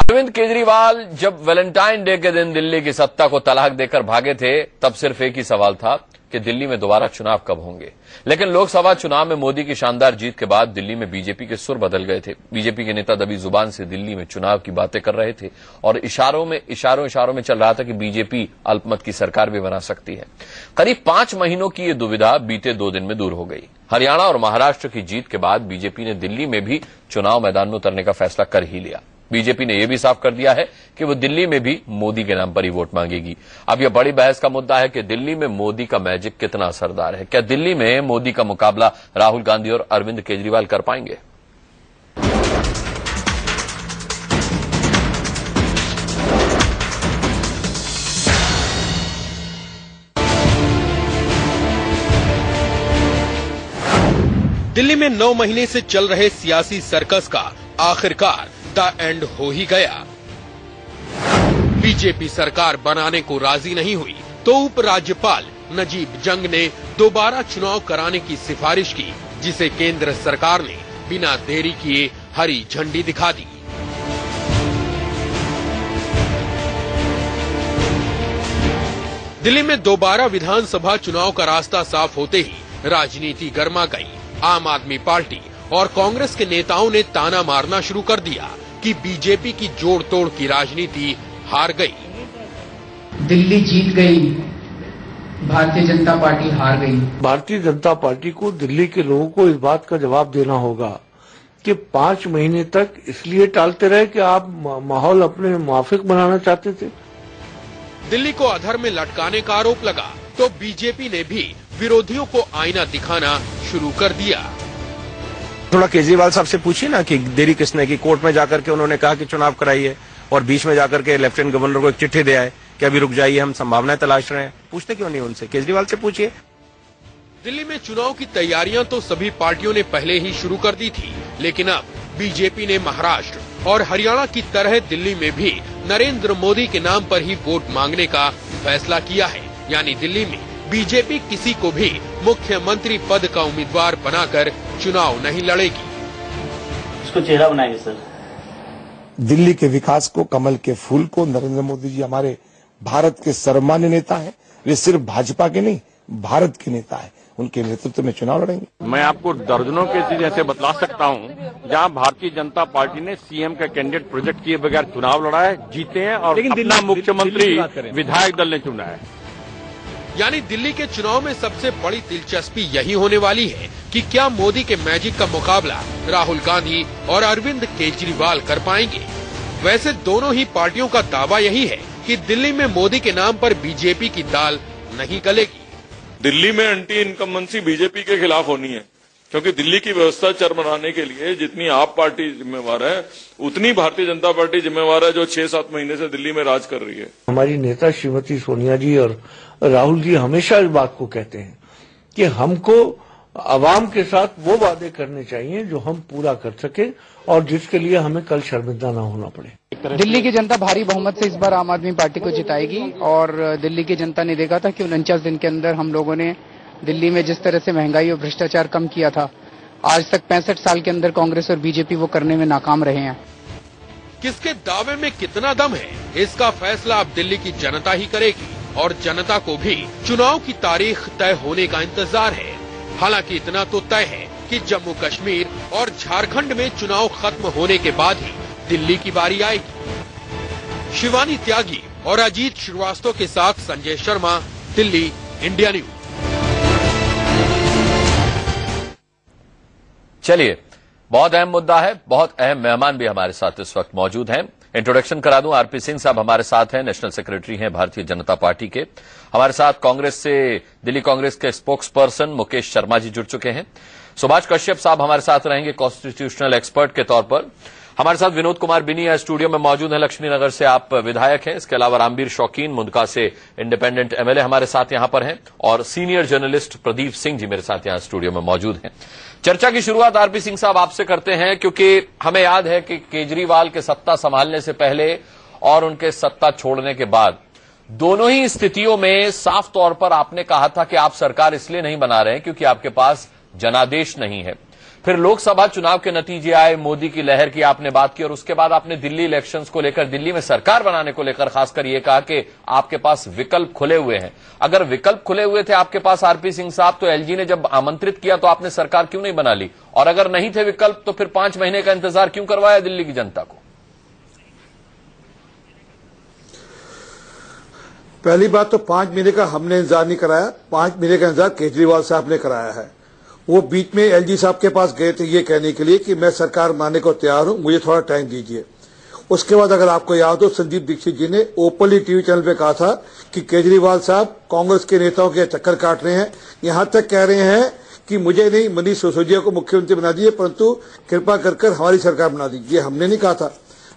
अरविंद केजरीवाल जब Valentine day के दिन दिल्ली की सत्ता को तलाक देकर भागे थे, तब सिर्फ एक ही सवाल था कि दिल्ली में दोबारा चुनाव कब होंगे। लेकिन लोकसभा चुनाव में मोदी की शानदार जीत के बाद दिल्ली में बीजेपी के सुर बदल गए थे। बीजेपी के नेता दबी जुबान से दिल्ली में चुनाव की बातें कर रहे थे और इशारों में चल रहा था कि बीजेपी अल्पमत की सरकार भी बना सकती है। करीब 5 महीनों की ये दुविधा बीते 2 दिन में दूर हो गई। हरियाणा और महाराष्ट्र की जीत के बाद बीजेपी ने दिल्ली में भी चुनाव मैदान में उतरने का फैसला कर ही लिया। बीजेपी ने यह भी साफ कर दिया है कि वो दिल्ली में भी मोदी के नाम पर ही वोट मांगेगी। अब यह बड़ी बहस का मुद्दा है कि दिल्ली में मोदी का मैजिक कितना असरदार है। क्या दिल्ली में मोदी का मुकाबला राहुल गांधी और अरविंद केजरीवाल कर पाएंगे? दिल्ली में 9 महीने से चल रहे सियासी सर्कस का आखिरकार द एंड हो ही गया। बीजेपी सरकार बनाने को राजी नहीं हुई तो उपराज्यपाल नजीब जंग ने दोबारा चुनाव कराने की सिफारिश की, जिसे केंद्र सरकार ने बिना देरी किए हरी झंडी दिखा दी। दिल्ली में दोबारा विधानसभा चुनाव का रास्ता साफ होते ही राजनीति गर्मा गई। आम आदमी पार्टी और कांग्रेस के नेताओं ने ताना मारना शुरू कर दिया कि बीजेपी की जोड़ तोड़ की राजनीति हार गई। दिल्ली जीत गई, भारतीय जनता पार्टी हार गई। भारतीय जनता पार्टी को दिल्ली के लोगों को इस बात का जवाब देना होगा कि 5 महीने तक इसलिए टालते रहे कि आप माहौल अपने मुआफिक बनाना चाहते थे। दिल्ली को अधर में लटकाने का आरोप लगा तो बीजेपी ने भी विरोधियों को आईना दिखाना शुरू कर दिया। थोड़ा केजरीवाल साहब से पूछिए ना कि देरी किसने की। कोर्ट में जाकर के उन्होंने कहा कि चुनाव कराइए और बीच में जाकर के लेफ्टिनेंट गवर्नर को एक चिट्ठी दे आए कि अभी रुक जाइए, हम संभावनाएं तलाश रहे हैं। पूछते क्यों नहीं उनसे? केजरीवाल से पूछिए। दिल्ली में चुनाव की तैयारियां तो सभी पार्टियों ने पहले ही शुरू कर दी थी, लेकिन अब बीजेपी ने महाराष्ट्र और हरियाणा की तरह दिल्ली में भी नरेंद्र मोदी के नाम पर ही वोट मांगने का फैसला किया है। यानी दिल्ली में बीजेपी किसी को भी मुख्यमंत्री पद का उम्मीदवार बनाकर चुनाव नहीं लड़ेगी। इसको चेहरा बनाएंगे सर। दिल्ली के विकास को, कमल के फूल को नरेंद्र मोदी जी हमारे भारत के सर्वमान्य नेता हैं। वे सिर्फ भाजपा के नहीं, भारत के नेता हैं। उनके नेतृत्व में चुनाव लड़ेंगे। मैं आपको दर्जनों के चीज ऐसे बतला सकता हूं जहां भारतीय जनता पार्टी ने सीएम का कैंडिडेट प्रोजेक्ट किए बगैर चुनाव लड़ा है, जीते हैं और अपना मुख्यमंत्री विधायक दल ने चुना है। यानी दिल्ली के चुनाव में सबसे बड़ी दिलचस्पी यही होने वाली है कि क्या मोदी के मैजिक का मुकाबला राहुल गांधी और अरविंद केजरीवाल कर पाएंगे। वैसे दोनों ही पार्टियों का दावा यही है कि दिल्ली में मोदी के नाम पर बीजेपी की दाल नहीं गलेगी। दिल्ली में एंटी इनकम्बेंसी बीजेपी के खिलाफ होनी है, क्योंकि दिल्ली की व्यवस्था चरमराने के लिए जितनी आप पार्टी जिम्मेवार है, उतनी भारतीय जनता पार्टी जिम्मेवार है जो 6-7 महीने से दिल्ली में राज कर रही है। हमारी नेता श्रीमती सोनिया जी और राहुल जी हमेशा इस बात को कहते हैं कि हमको आवाम के साथ वो वादे करने चाहिए जो हम पूरा कर सके और जिसके लिए हमें कल शर्मिंदा न होना पड़े। दिल्ली की जनता भारी बहुमत से इस बार आम आदमी पार्टी को जिताएगी और दिल्ली की जनता ने देखा था कि 49 दिन के अंदर हम लोगों ने दिल्ली में जिस तरह से महंगाई और भ्रष्टाचार कम किया था, आज तक 65 साल के अंदर कांग्रेस और बीजेपी वो करने में नाकाम रहे हैं। किसके दावे में कितना दम है, इसका फैसला अब दिल्ली की जनता ही करेगी और जनता को भी चुनाव की तारीख तय होने का इंतजार है। हालांकि इतना तो तय है कि जम्मू कश्मीर और झारखंड में चुनाव खत्म होने के बाद ही दिल्ली की बारी आएगी। शिवानी त्यागी और अजीत श्रीवास्तव के साथ संजय शर्मा, दिल्ली, इंडिया न्यूज। चलिए, बहुत अहम मुद्दा है, बहुत अहम मेहमान भी हमारे साथ इस वक्त मौजूद हैं। इंट्रोडक्शन करा दूं, आरपी सिंह साहब हमारे साथ हैं, नेशनल सेक्रेटरी हैं भारतीय जनता पार्टी के। हमारे साथ कांग्रेस से दिल्ली कांग्रेस के स्पोक्स पर्सन मुकेश शर्मा जी जुड़ चुके हैं। सुभाष कश्यप साहब हमारे साथ रहेंगे कॉन्स्टिट्यूशनल एक्सपर्ट के तौर पर। हमारे साथ विनोद कुमार बिनी है, स्टूडियो में मौजूद है, लक्ष्मी नगर से आप विधायक हैं। इसके अलावा रामबीर शौकीन मुंदका से इंडिपेंडेंट एमएलए हमारे साथ यहां पर हैं और सीनियर जर्नलिस्ट प्रदीप सिंह जी मेरे साथ यहां स्टूडियो में मौजूद हैं। चर्चा की शुरुआत आरपी सिंह साहब आपसे करते हैं, क्योंकि हमें याद है कि केजरीवाल के सत्ता संभालने से पहले और उनके सत्ता छोड़ने के बाद दोनों ही स्थितियों में साफ तौर पर आपने कहा था कि आप सरकार इसलिए नहीं बना रहे हैं क्योंकि आपके पास जनादेश नहीं है। फिर लोकसभा चुनाव के नतीजे आए, मोदी की लहर की आपने बात की, और उसके बाद आपने दिल्ली इलेक्शंस को लेकर, दिल्ली में सरकार बनाने को लेकर खासकर ये कहा कि आपके पास विकल्प खुले हुए हैं। अगर विकल्प खुले हुए थे आपके पास आरपी सिंह साहब, तो एलजी ने जब आमंत्रित किया तो आपने सरकार क्यों नहीं बना ली? और अगर नहीं थे विकल्प तो फिर 5 महीने का इंतजार क्यों करवाया दिल्ली की जनता को? पहली बात तो 5 महीने का हमने इंतजार नहीं कराया, 5 महीने का इंतजार केजरीवाल साहब ने कराया है। वो बीच में एलजी साहब के पास गए थे ये कहने के लिए कि मैं सरकार बनाने को तैयार हूं, मुझे थोड़ा टाइम दीजिए। उसके बाद अगर आपको याद हो, संदीप दीक्षित जी ने ओपनली टीवी चैनल पे कहा था कि केजरीवाल साहब कांग्रेस के नेताओं के चक्कर काट रहे हैं, यहां तक कह रहे हैं कि मुझे नहीं, मनीष सिसोदिया को मुख्यमंत्री बना दीजिए, परंतु कृपा कर हमारी सरकार बना दीजिए। हमने नहीं कहा था।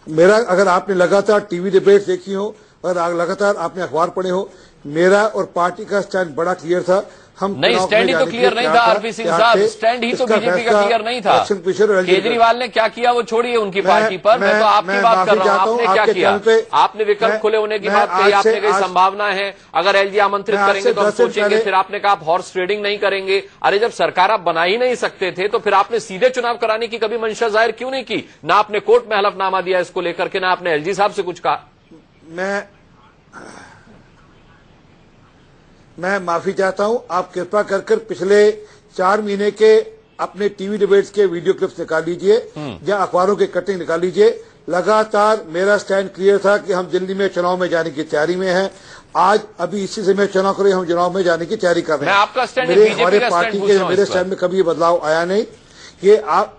मेरा, अगर आपने लगातार टीवी डिबेट देखी हो और लगातार आपने अखबार पढ़े हो, मेरा और पार्टी का स्टैंड बड़ा क्लियर था। हम नहीं, स्टैंड ही तो क्लियर नहीं था आरपी सिंह साहब, स्टैंड ही तो बीजेपी का क्लियर नहीं था। केजरीवाल ने क्या किया वो छोड़िए उनकी पार्टी पर, मैं तो आपकी बात कर रहा हूं। आपने क्या किया? आपने विकल्प खुले होने की बात कही, आपने कही संभावना है अगर एलजी आमंत्रित करेंगे तो हम सोचेंगे, फिर आपने कहा आप हॉर्स ट्रेडिंग नहीं करेंगे। अरे जब सरकार आप बना ही नहीं सकते थे तो फिर आपने सीधे चुनाव कराने की कभी मंशा जाहिर क्यों नहीं की? ना आपने कोर्ट में हलफनामा दिया इसको लेकर के, ना आपने एलजी साहब से कुछ कहा। मैं माफी चाहता हूं, आप कृपा कर पिछले 4 महीने के अपने टीवी डिबेट्स के वीडियो क्लिप्स निकाल लीजिए या अखबारों के कटिंग निकाल लीजिए। लगातार मेरा स्टैंड क्लियर था कि हम दिल्ली में चुनाव में जाने की तैयारी में हैं। आज अभी इसी से मैं चुनाव करें, हम चुनाव में जाने की तैयारी कर रहे हैं। आपका स्टैंड, हमारे पार्टी के मेरे स्टैंड में कभी बदलाव आया नहीं। ये आप,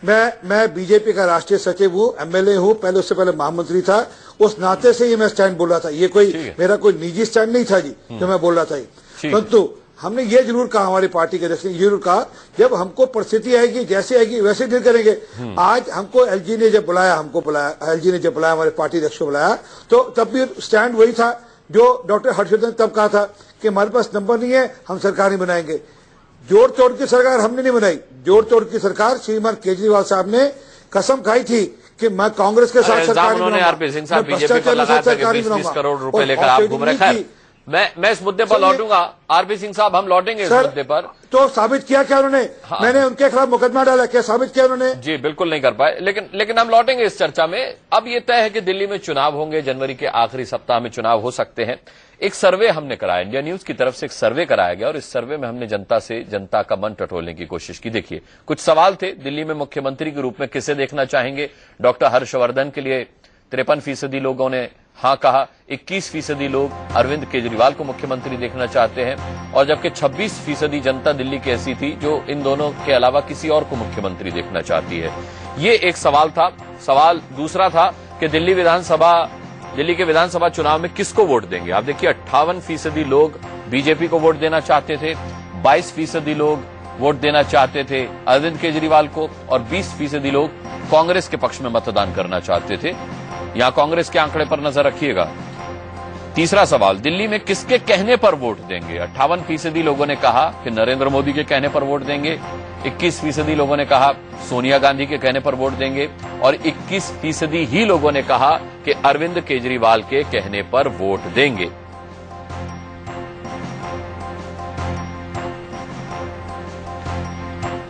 मैं बीजेपी का राष्ट्रीय सचिव हूं, एमएलए हूं, पहले उससे पहले महामंत्री था, उस नाते से ही मैं स्टैंड बोल रहा था। ये कोई मेरा कोई निजी स्टैंड नहीं था जी जो मैं बोल रहा था। परंतु हमने ये जरूर कहा, हमारी पार्टी के अध्यक्ष ने जरूर कहा, जब हमको परिस्थिति आएगी जैसे आएगी वैसे डील करेंगे। आज हमको एलजी ने जब बुलाया, एलजी ने जब बुलाया, हमारे पार्टी अध्यक्ष को बुलाया, तो तब भी स्टैंड वही था जो डॉक्टर हर्षवर्धन तब कहा था कि हमारे पास नंबर नहीं है, हम सरकार नहीं बनाएंगे। जोड़ तोड़ की सरकार हमने नहीं बनाई, जोड़ तोड़ की सरकार श्रीमान केजरीवाल साहब ने कसम खाई थी कि मैं कांग्रेस के साथ सरकार नहीं बनाऊंगा, आरपी सिंह साहब बीजेपी पर लगाया था कि 20-20 करोड़ रुपए लेकर आप घूम रहे। खैर, मैं इस मुद्दे पर लौटूंगा। आरपी सिंह साहब, हम लौटेंगे इस मुद्दे पर। तो साबित किया क्या उन्होंने? मैंने उनके खिलाफ मुकदमा डाला, क्या साबित किया उन्होंने? जी बिल्कुल नहीं कर पाए, लेकिन हम लौटेंगे इस चर्चा में। अब ये तय है कि दिल्ली में चुनाव होंगे, जनवरी के आखिरी सप्ताह में चुनाव हो सकते हैं। एक सर्वे हमने कराया, इंडिया न्यूज की तरफ से एक सर्वे कराया गया, और इस सर्वे में हमने जनता का मन टटोलने की कोशिश की। देखिए, कुछ सवाल थे। दिल्ली में मुख्यमंत्री के रूप में किसे देखना चाहेंगे? डॉक्टर हर्षवर्धन के लिए 53% लोगों ने हां कहा, 21% लोग अरविंद केजरीवाल को मुख्यमंत्री देखना चाहते हैं, और जबकि 26% जनता दिल्ली की ऐसी थी जो इन दोनों के अलावा किसी और को मुख्यमंत्री देखना चाहती है। ये एक सवाल था। सवाल दूसरा था कि दिल्ली के विधानसभा चुनाव में किसको वोट देंगे? आप देखिए, 58% लोग बीजेपी को वोट देना चाहते थे, 22% लोग वोट देना चाहते थे अरविंद केजरीवाल को, और 20% लोग कांग्रेस के पक्ष में मतदान करना चाहते थे। यहां कांग्रेस के आंकड़े पर नजर रखिएगा। तीसरा सवाल, दिल्ली में किसके कहने पर वोट देंगे? 58% लोगों ने कहा कि नरेंद्र मोदी के कहने पर वोट देंगे, 21% लोगों ने कहा सोनिया गांधी के कहने पर वोट देंगे, और 21% ही लोगों ने कहा कि अरविंद केजरीवाल के कहने पर वोट देंगे।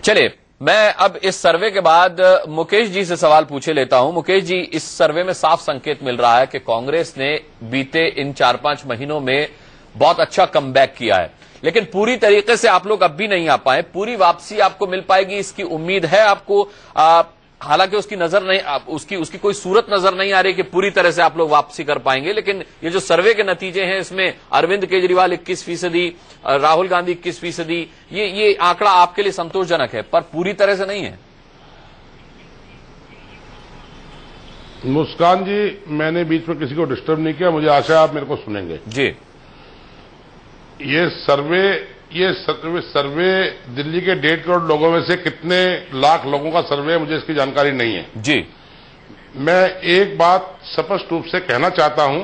चलिए, मैं अब इस सर्वे के बाद मुकेश जी से सवाल पूछे लेता हूं। मुकेश जी, इस सर्वे में साफ संकेत मिल रहा है कि कांग्रेस ने बीते इन 4-5 महीनों में बहुत अच्छा कमबैक किया है, लेकिन पूरी तरीके से आप लोग अब भी नहीं आ पाए। पूरी वापसी आपको मिल पाएगी, इसकी उम्मीद है आपको? हालांकि उसकी नजर नहीं, उसकी कोई सूरत नजर नहीं आ रही कि पूरी तरह से आप लोग वापसी कर पाएंगे, लेकिन ये जो सर्वे के नतीजे हैं इसमें अरविंद केजरीवाल 21%, राहुल गांधी 21%, ये आंकड़ा आपके लिए संतोषजनक है, पर पूरी तरह से नहीं है। मुस्कान जी, मैंने बीच में किसी को डिस्टर्ब नहीं किया, मुझे आशा है आप मेरे को सुनेंगे जी। ये सर्वे दिल्ली के 1.5 करोड़ लोगों में से कितने लाख लोगों का सर्वे है, मुझे इसकी जानकारी नहीं है जी। मैं एक बात स्पष्ट रूप से कहना चाहता हूं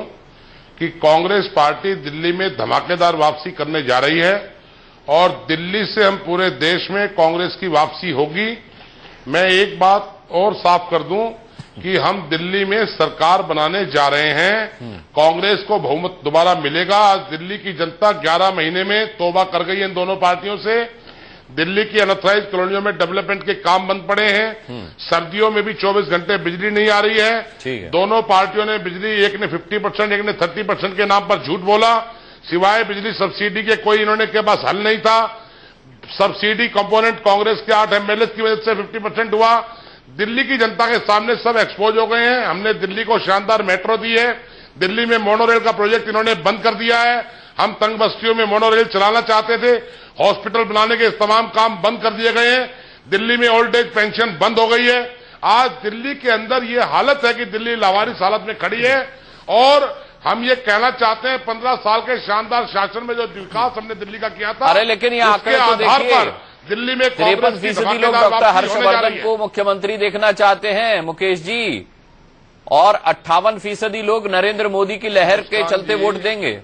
कि कांग्रेस पार्टी दिल्ली में धमाकेदार वापसी करने जा रही है, और दिल्ली से हम पूरे देश में कांग्रेस की वापसी होगी। मैं एक बात और साफ कर दूं कि हम दिल्ली में सरकार बनाने जा रहे हैं, कांग्रेस को बहुमत दोबारा मिलेगा। आज दिल्ली की जनता 11 महीने में तौबा कर गई है इन दोनों पार्टियों से। दिल्ली की अनऑथराइज कॉलोनियों में डेवलपमेंट के काम बंद पड़े हैं। सर्दियों में भी 24 घंटे बिजली नहीं आ रही है। दोनों पार्टियों ने बिजली, एक ने 50%, एक ने 30% के नाम पर झूठ बोला। सिवाय बिजली सब्सिडी के कोई इन्होंने के पास हल नहीं था। सब्सिडी कंपोनेंट कांग्रेस के 8 एमएलए की वजह से 50% हुआ। दिल्ली की जनता के सामने सब एक्सपोज हो गए हैं। हमने दिल्ली को शानदार मेट्रो दी है। दिल्ली में मोनोरेल का प्रोजेक्ट इन्होंने बंद कर दिया है। हम तंग बस्तियों में मोनोरेल चलाना चाहते थे, हॉस्पिटल बनाने के तमाम काम बंद कर दिए गए हैं। दिल्ली में ओल्ड एज पेंशन बंद हो गई है। आज दिल्ली के अंदर ये हालत है कि दिल्ली लावारिस हालत में खड़ी है। और हम ये कहना चाहते हैं 15 साल के शानदार शासन में जो विकास हमने दिल्ली का किया था, अरे लेकिन ये आंकड़े तो देखिए, दिल्ली में 53% लोग डॉक्टर हर्षवर्धन को मुख्यमंत्री देखना चाहते हैं मुकेश जी, और 58% लोग नरेंद्र मोदी की लहर के चलते वोट देंगे।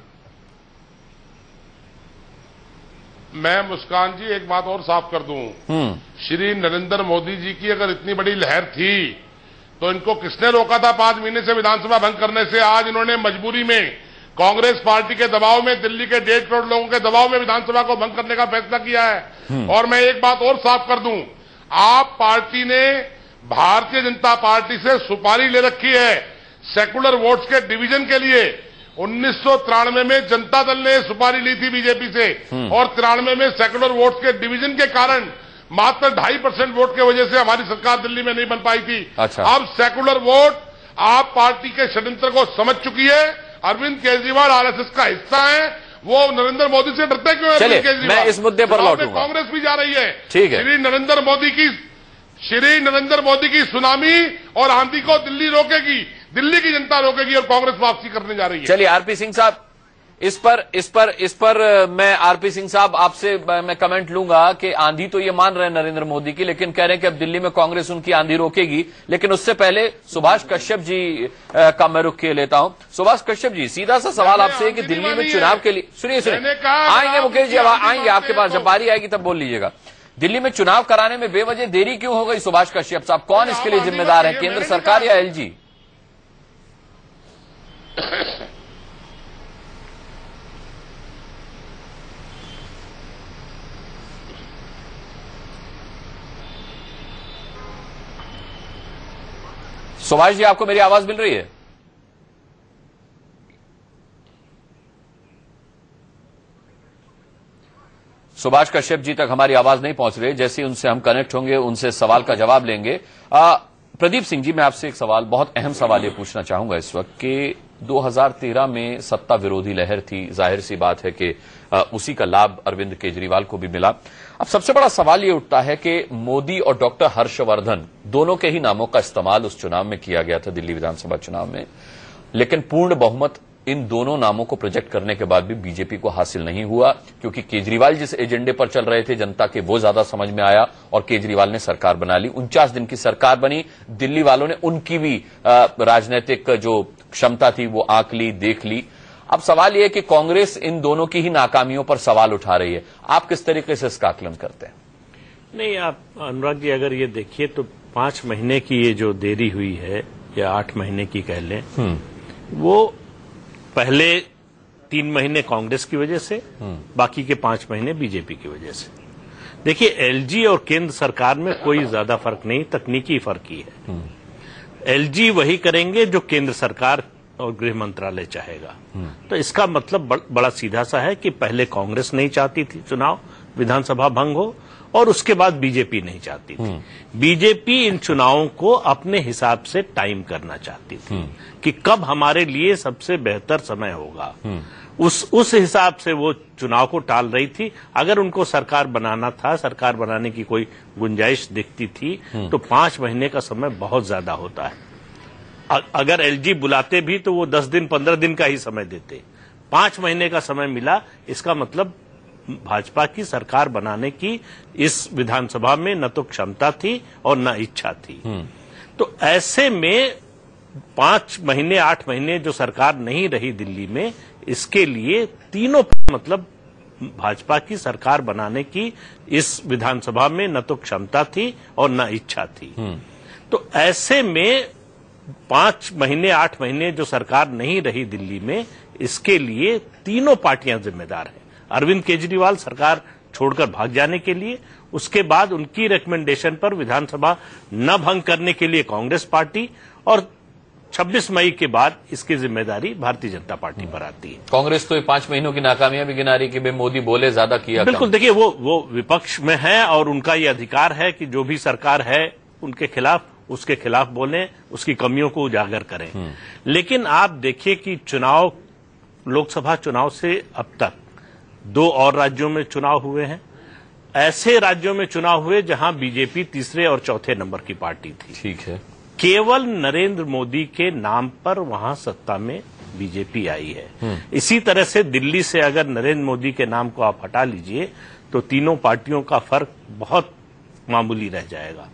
मैं मुस्कान जी एक बात और साफ कर दूं, श्री नरेंद्र मोदी जी की अगर इतनी बड़ी लहर थी तो इनको किसने रोका था 5 महीने से विधानसभा भंग करने से? आज इन्होंने मजबूरी में कांग्रेस पार्टी के दबाव में, दिल्ली के 1.5 करोड़ लोगों के दबाव में विधानसभा को भंग करने का फैसला किया है। और मैं एक बात और साफ कर दूं, आप पार्टी ने भारतीय जनता पार्टी से सुपारी ले रखी है सेकुलर वोट्स के डिवीजन के लिए। 1993 में जनता दल ने सुपारी ली थी बीजेपी से, और 93 में सेकुलर वोट्स के डिवीजन के कारण मात्र 2.5% वोट के वजह से हमारी सरकार दिल्ली में नहीं बन पाई थी। अच्छा। अब सेकुलर वोट आप पार्टी के षड्यंत्र को समझ चुकी है। अरविंद केजरीवाल आरएसएस का हिस्सा है, वो नरेंद्र मोदी से डरते क्यों है? चलिए मैं इस मुद्दे पर लौटूंगा। कांग्रेस भी जा रही है। ठीक है। श्री नरेंद्र मोदी की सुनामी और आंधी को दिल्ली रोकेगी, दिल्ली की जनता रोकेगी, और कांग्रेस वापसी करने जा रही है। चलिए आरपी सिंह साहब, इस पर मैं आरपी सिंह साहब आपसे मैं कमेंट लूंगा कि आंधी तो ये मान रहे हैं नरेंद्र मोदी की, लेकिन कह रहे हैं कि अब दिल्ली में कांग्रेस उनकी आंधी रोकेगी। लेकिन उससे पहले सुभाष कश्यप जी का मैं रुख किए लेता हूं। सुभाष कश्यप जी, सीधा सा सवाल आपसे कि दिल्ली में चुनाव के लिए, सुनिए आएंगे मुकेश जी, आएंगे आपके पास, जब बारी आएगी तब बोल लीजिएगा। दिल्ली में चुनाव कराने में बेवजह देरी क्यों हो गई सुभाष कश्यप साहब? कौन इसके लिए जिम्मेदार है, केंद्र सरकार या एलजी? सुभाष जी, आपको मेरी आवाज मिल रही है? सुभाष कश्यप जी तक हमारी आवाज नहीं पहुंच रही। जैसे उनसे हम कनेक्ट होंगे, उनसे सवाल का जवाब लेंगे। प्रदीप सिंह जी, मैं आपसे एक सवाल, बहुत अहम सवाल ये पूछना चाहूंगा इस वक्त कि 2013 में सत्ता विरोधी लहर थी, जाहिर सी बात है कि उसी का लाभ अरविंद केजरीवाल को भी मिला। अब सबसे बड़ा सवाल ये उठता है कि मोदी और डॉक्टर हर्षवर्धन दोनों के ही नामों का इस्तेमाल उस चुनाव में किया गया था, दिल्ली विधानसभा चुनाव में, लेकिन पूर्ण बहुमत इन दोनों नामों को प्रोजेक्ट करने के बाद भी बीजेपी को हासिल नहीं हुआ, क्योंकि केजरीवाल जिस एजेंडे पर चल रहे थे जनता के, वो ज्यादा समझ में आया और केजरीवाल ने सरकार बना ली। 49 दिन की सरकार बनी, दिल्ली वालों ने उनकी भी राजनीतिक जो क्षमता थी वो आंक ली, देख ली। अब सवाल यह है कि कांग्रेस इन दोनों की ही नाकामियों पर सवाल उठा रही है। आप किस तरीके से इसका आकलन करते हैं? नहीं, आप अनुराग जी अगर ये देखिए तो 5 महीने की ये जो देरी हुई है, या 8 महीने की कह लें, वो पहले 3 महीने कांग्रेस की वजह से, बाकी के 5 महीने बीजेपी की वजह से। देखिए, एलजी और केंद्र सरकार में कोई ज्यादा फर्क नहीं, तकनीकी फर्क ही है। एलजी वही करेंगे जो केंद्र सरकार और गृह मंत्रालय चाहेगा। तो इसका मतलब बड़ा सीधा सा है कि पहले कांग्रेस नहीं चाहती थी चुनाव विधानसभा भंग हो, और उसके बाद बीजेपी नहीं चाहती थी। बीजेपी इन चुनावों को अपने हिसाब से टाइम करना चाहती थी कि कब हमारे लिए सबसे बेहतर समय होगा। उस हिसाब से वो चुनाव को टाल रही थी। अगर उनको सरकार बनाना था, सरकार बनाने की कोई गुंजाइश दिखती थी, तो 5 महीने का समय बहुत ज्यादा होता है। अगर एलजी बुलाते भी तो वो 10 दिन 15 दिन का ही समय देते। 5 महीने का समय मिला, इसका मतलब भाजपा की सरकार बनाने की इस विधानसभा में न तो क्षमता थी और न इच्छा थी। तो ऐसे में 5 महीने 8 महीने जो सरकार नहीं रही दिल्ली में, इसके लिए तीनों मतलब भाजपा की सरकार बनाने की इस विधानसभा में न तो क्षमता थी और न इच्छा थी। तो ऐसे में 5 महीने 8 महीने जो सरकार नहीं रही दिल्ली में, इसके लिए तीनों पार्टियां जिम्मेदार हैं। अरविंद केजरीवाल सरकार छोड़कर भाग जाने के लिए, उसके बाद उनकी रिकमेंडेशन पर विधानसभा न भंग करने के लिए कांग्रेस पार्टी, और 26 मई के बाद इसकी जिम्मेदारी भारतीय जनता पार्टी पर आती है। कांग्रेस तो 5 महीनों की नाकामियां भी गिना रही कि भाई मोदी बोले ज्यादा किया। बिल्कुल, देखिए वो विपक्ष में है और उनका ये अधिकार है कि जो भी सरकार है उनके खिलाफ, उसके खिलाफ बोलें, उसकी कमियों को उजागर करें। लेकिन आप देखिए कि चुनाव, लोकसभा चुनाव से अब तक 2 और राज्यों में चुनाव हुए हैं। ऐसे राज्यों में चुनाव हुए जहां बीजेपी तीसरे और चौथे नंबर की पार्टी थी। ठीक है। केवल नरेंद्र मोदी के नाम पर वहां सत्ता में बीजेपी आई है। इसी तरह से दिल्ली से अगर नरेंद्र मोदी के नाम को आप हटा लीजिए तो तीनों पार्टियों का फर्क बहुत मामूली रह जाएगा।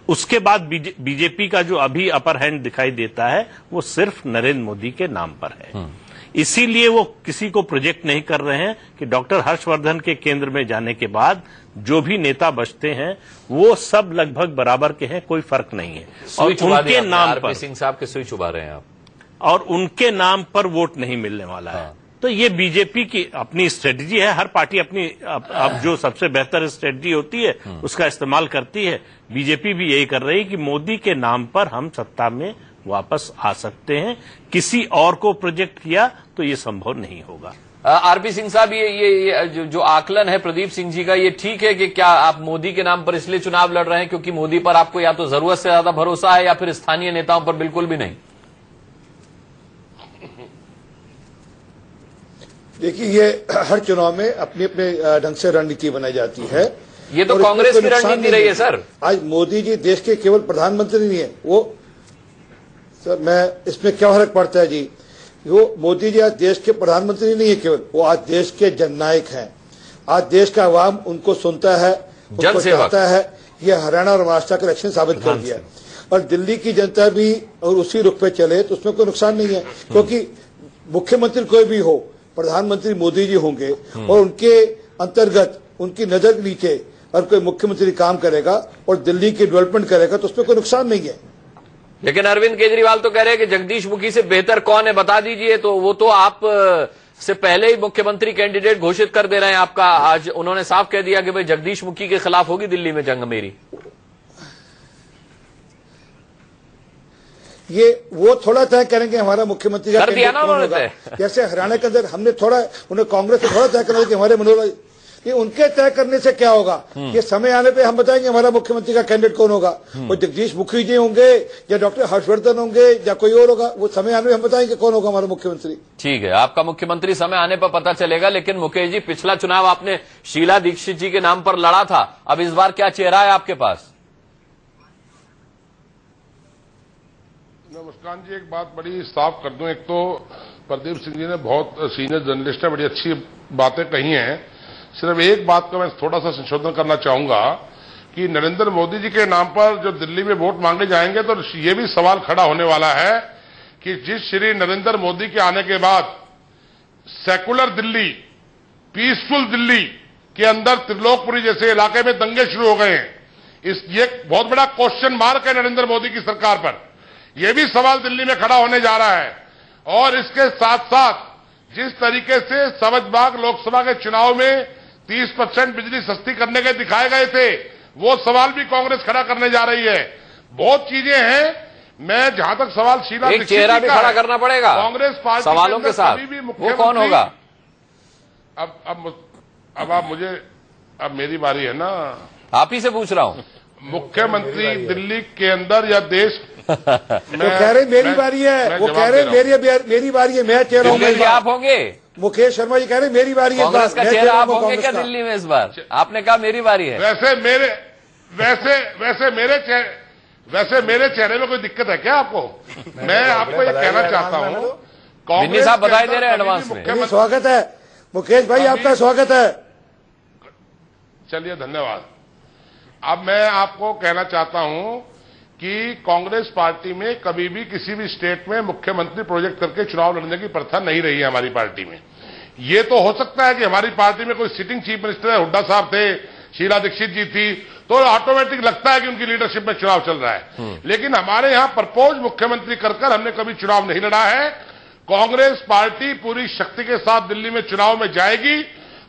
उसके बाद बीजेपी का जो अभी अपर हैंड दिखाई देता है वो सिर्फ नरेंद्र मोदी के नाम पर है। इसीलिए वो किसी को प्रोजेक्ट नहीं कर रहे हैं कि डॉक्टर हर्षवर्धन के केंद्र में जाने के बाद जो भी नेता बचते हैं वो सब लगभग बराबर के हैं, कोई फर्क नहीं है। और उनके नाम पर सिंह साहब के सुई चुबा रहे हैं आप, और उनके नाम पर वोट नहीं मिलने वाला है। तो ये बीजेपी की अपनी स्ट्रेटजी है। हर पार्टी अपनी अब जो सबसे बेहतर स्ट्रेटजी होती है उसका इस्तेमाल करती है। बीजेपी भी यही कर रही है कि मोदी के नाम पर हम सत्ता में वापस आ सकते हैं। किसी और को प्रोजेक्ट किया तो ये संभव नहीं होगा। आरपी सिंह साहब, ये जो आकलन है प्रदीप सिंह जी का, ये ठीक है कि क्या आप मोदी के नाम पर इसलिए चुनाव लड़ रहे हैं क्योंकि मोदी पर आपको या तो जरूरत से ज्यादा भरोसा है या फिर स्थानीय नेताओं पर बिल्कुल भी नहीं? देखिए, ये हर चुनाव में अपने अपने ढंग से रणनीति बनाई जाती है। ये तो कांग्रेस की रणनीति रही है सर। आज मोदी जी देश के केवल प्रधानमंत्री नहीं है, वो सर मैं इसमें क्या फर्क पड़ता है जी, वो मोदी जी आज देश के प्रधानमंत्री नहीं है केवल, वो आज देश के जननायक हैं। आज देश का आवाम उनको सुनता है, उनको चाहता है। ये हरियाणा और महाराष्ट्र का इलेक्शन साबित कर दिया। और दिल्ली की जनता भी और उसी रुख पे चले तो उसमें कोई नुकसान नहीं है, क्योंकि मुख्यमंत्री कोई भी हो, प्रधानमंत्री मोदी जी होंगे और उनके अंतर्गत उनकी नजर के नीचे अगर कोई मुख्यमंत्री काम करेगा और दिल्ली की डेवलपमेंट करेगा तो उसमें कोई नुकसान नहीं है। लेकिन अरविंद केजरीवाल तो कह रहे हैं कि जगदीश मुखी से बेहतर कौन है बता दीजिए, तो वो तो आप से पहले ही मुख्यमंत्री कैंडिडेट घोषित कर दे रहे हैं आपका। आज उन्होंने साफ कह दिया कि भाई जगदीश मुखी के खिलाफ होगी दिल्ली में जंग मेरी। ये वो थोड़ा तय करेंगे हमारा मुख्यमंत्री का कर दिया ना उन्होंने तय। जैसे हरियाणा के अंदर हमने थोड़ा उन्हें कांग्रेस से थोड़ा तय करना कि हमारे मनोरंजन, ये उनके तय करने से क्या होगा, ये समय आने पे हम बताएंगे हमारा मुख्यमंत्री का कैंडिडेट कौन होगा। वो जगदीश मुखी जी होंगे या डॉक्टर हर्षवर्धन होंगे या कोई और होगा, वो समय आने पे हम बताएंगे कौन होगा हमारा मुख्यमंत्री। ठीक है, आपका मुख्यमंत्री समय आने पर पता चलेगा। लेकिन मुकेश जी, पिछला चुनाव आपने शीला दीक्षित जी के नाम पर लड़ा था, अब इस बार क्या चेहरा है आपके पास? मुस्कान जी, एक बात बड़ी साफ कर दूं, एक तो प्रदीप सिंह जी ने बहुत सीनियर जर्नलिस्ट है, बड़ी अच्छी बातें कही हैं। सिर्फ एक बात का मैं थोड़ा सा संशोधन करना चाहूंगा कि नरेंद्र मोदी जी के नाम पर जो दिल्ली में वोट मांगे जाएंगे तो ये भी सवाल खड़ा होने वाला है कि जिस श्री नरेंद्र मोदी के आने के बाद सेकुलर दिल्ली, पीसफुल दिल्ली के अंदर त्रिलोकपुरी जैसे इलाके में दंगे शुरू हो गए हैं। ये बहुत बड़ा क्वेश्चन मार्क है नरेंद्र मोदी की सरकार पर। यह भी सवाल दिल्ली में खड़ा होने जा रहा है। और इसके साथ साथ जिस तरीके से समझबाग लोकसभा के चुनाव में 30% बिजली सस्ती करने के दिखाए गए थे, वो सवाल भी कांग्रेस खड़ा करने जा रही है। बहुत चीजें हैं। मैं जहां तक सवाल शीला एक चेहरा भी खड़ा करना पड़ेगा कांग्रेस पार्टी सवालों के साथ, वो कौन होगा? अब आप मुझे, अब मेरी बारी है ना, आप ही से पूछ रहा हूं। मुख्यमंत्री दिल्ली के अंदर या देश वो कह रहे मेरी बारी है, वो कह रहे मेरी बारी है, मैं चेहरा हूं। आप होंगे? मुकेश शर्मा जी कह रहे मेरी बारी है। कांग्रेस का चेहरा आप होंगे क्या दिल्ली में इस बार? आपने कहा मेरी बारी है। वैसे मेरे चेहरे में कोई दिक्कत है क्या आपको? मैं आपको ये कहना चाहता हूं, कांग्रेस साहब बधाई दे रहे हैं एडवांस में। स्वागत है मुकेश भाई, आपका स्वागत है। चलिए, धन्यवाद। अब मैं आपको कहना चाहता हूं कि कांग्रेस पार्टी में कभी भी किसी भी स्टेट में मुख्यमंत्री प्रोजेक्ट करके चुनाव लड़ने की प्रथा नहीं रही है हमारी पार्टी में। ये तो हो सकता है कि हमारी पार्टी में कोई सिटिंग चीफ मिनिस्टर है, हुड्डा साहब थे, शीला दीक्षित जी थी, तो ऑटोमेटिक लगता है कि उनकी लीडरशिप में चुनाव चल रहा है। लेकिन हमारे यहां प्रपोज मुख्यमंत्री कर हमने कभी चुनाव नहीं लड़ा है। कांग्रेस पार्टी पूरी शक्ति के साथ दिल्ली में चुनाव में जाएगी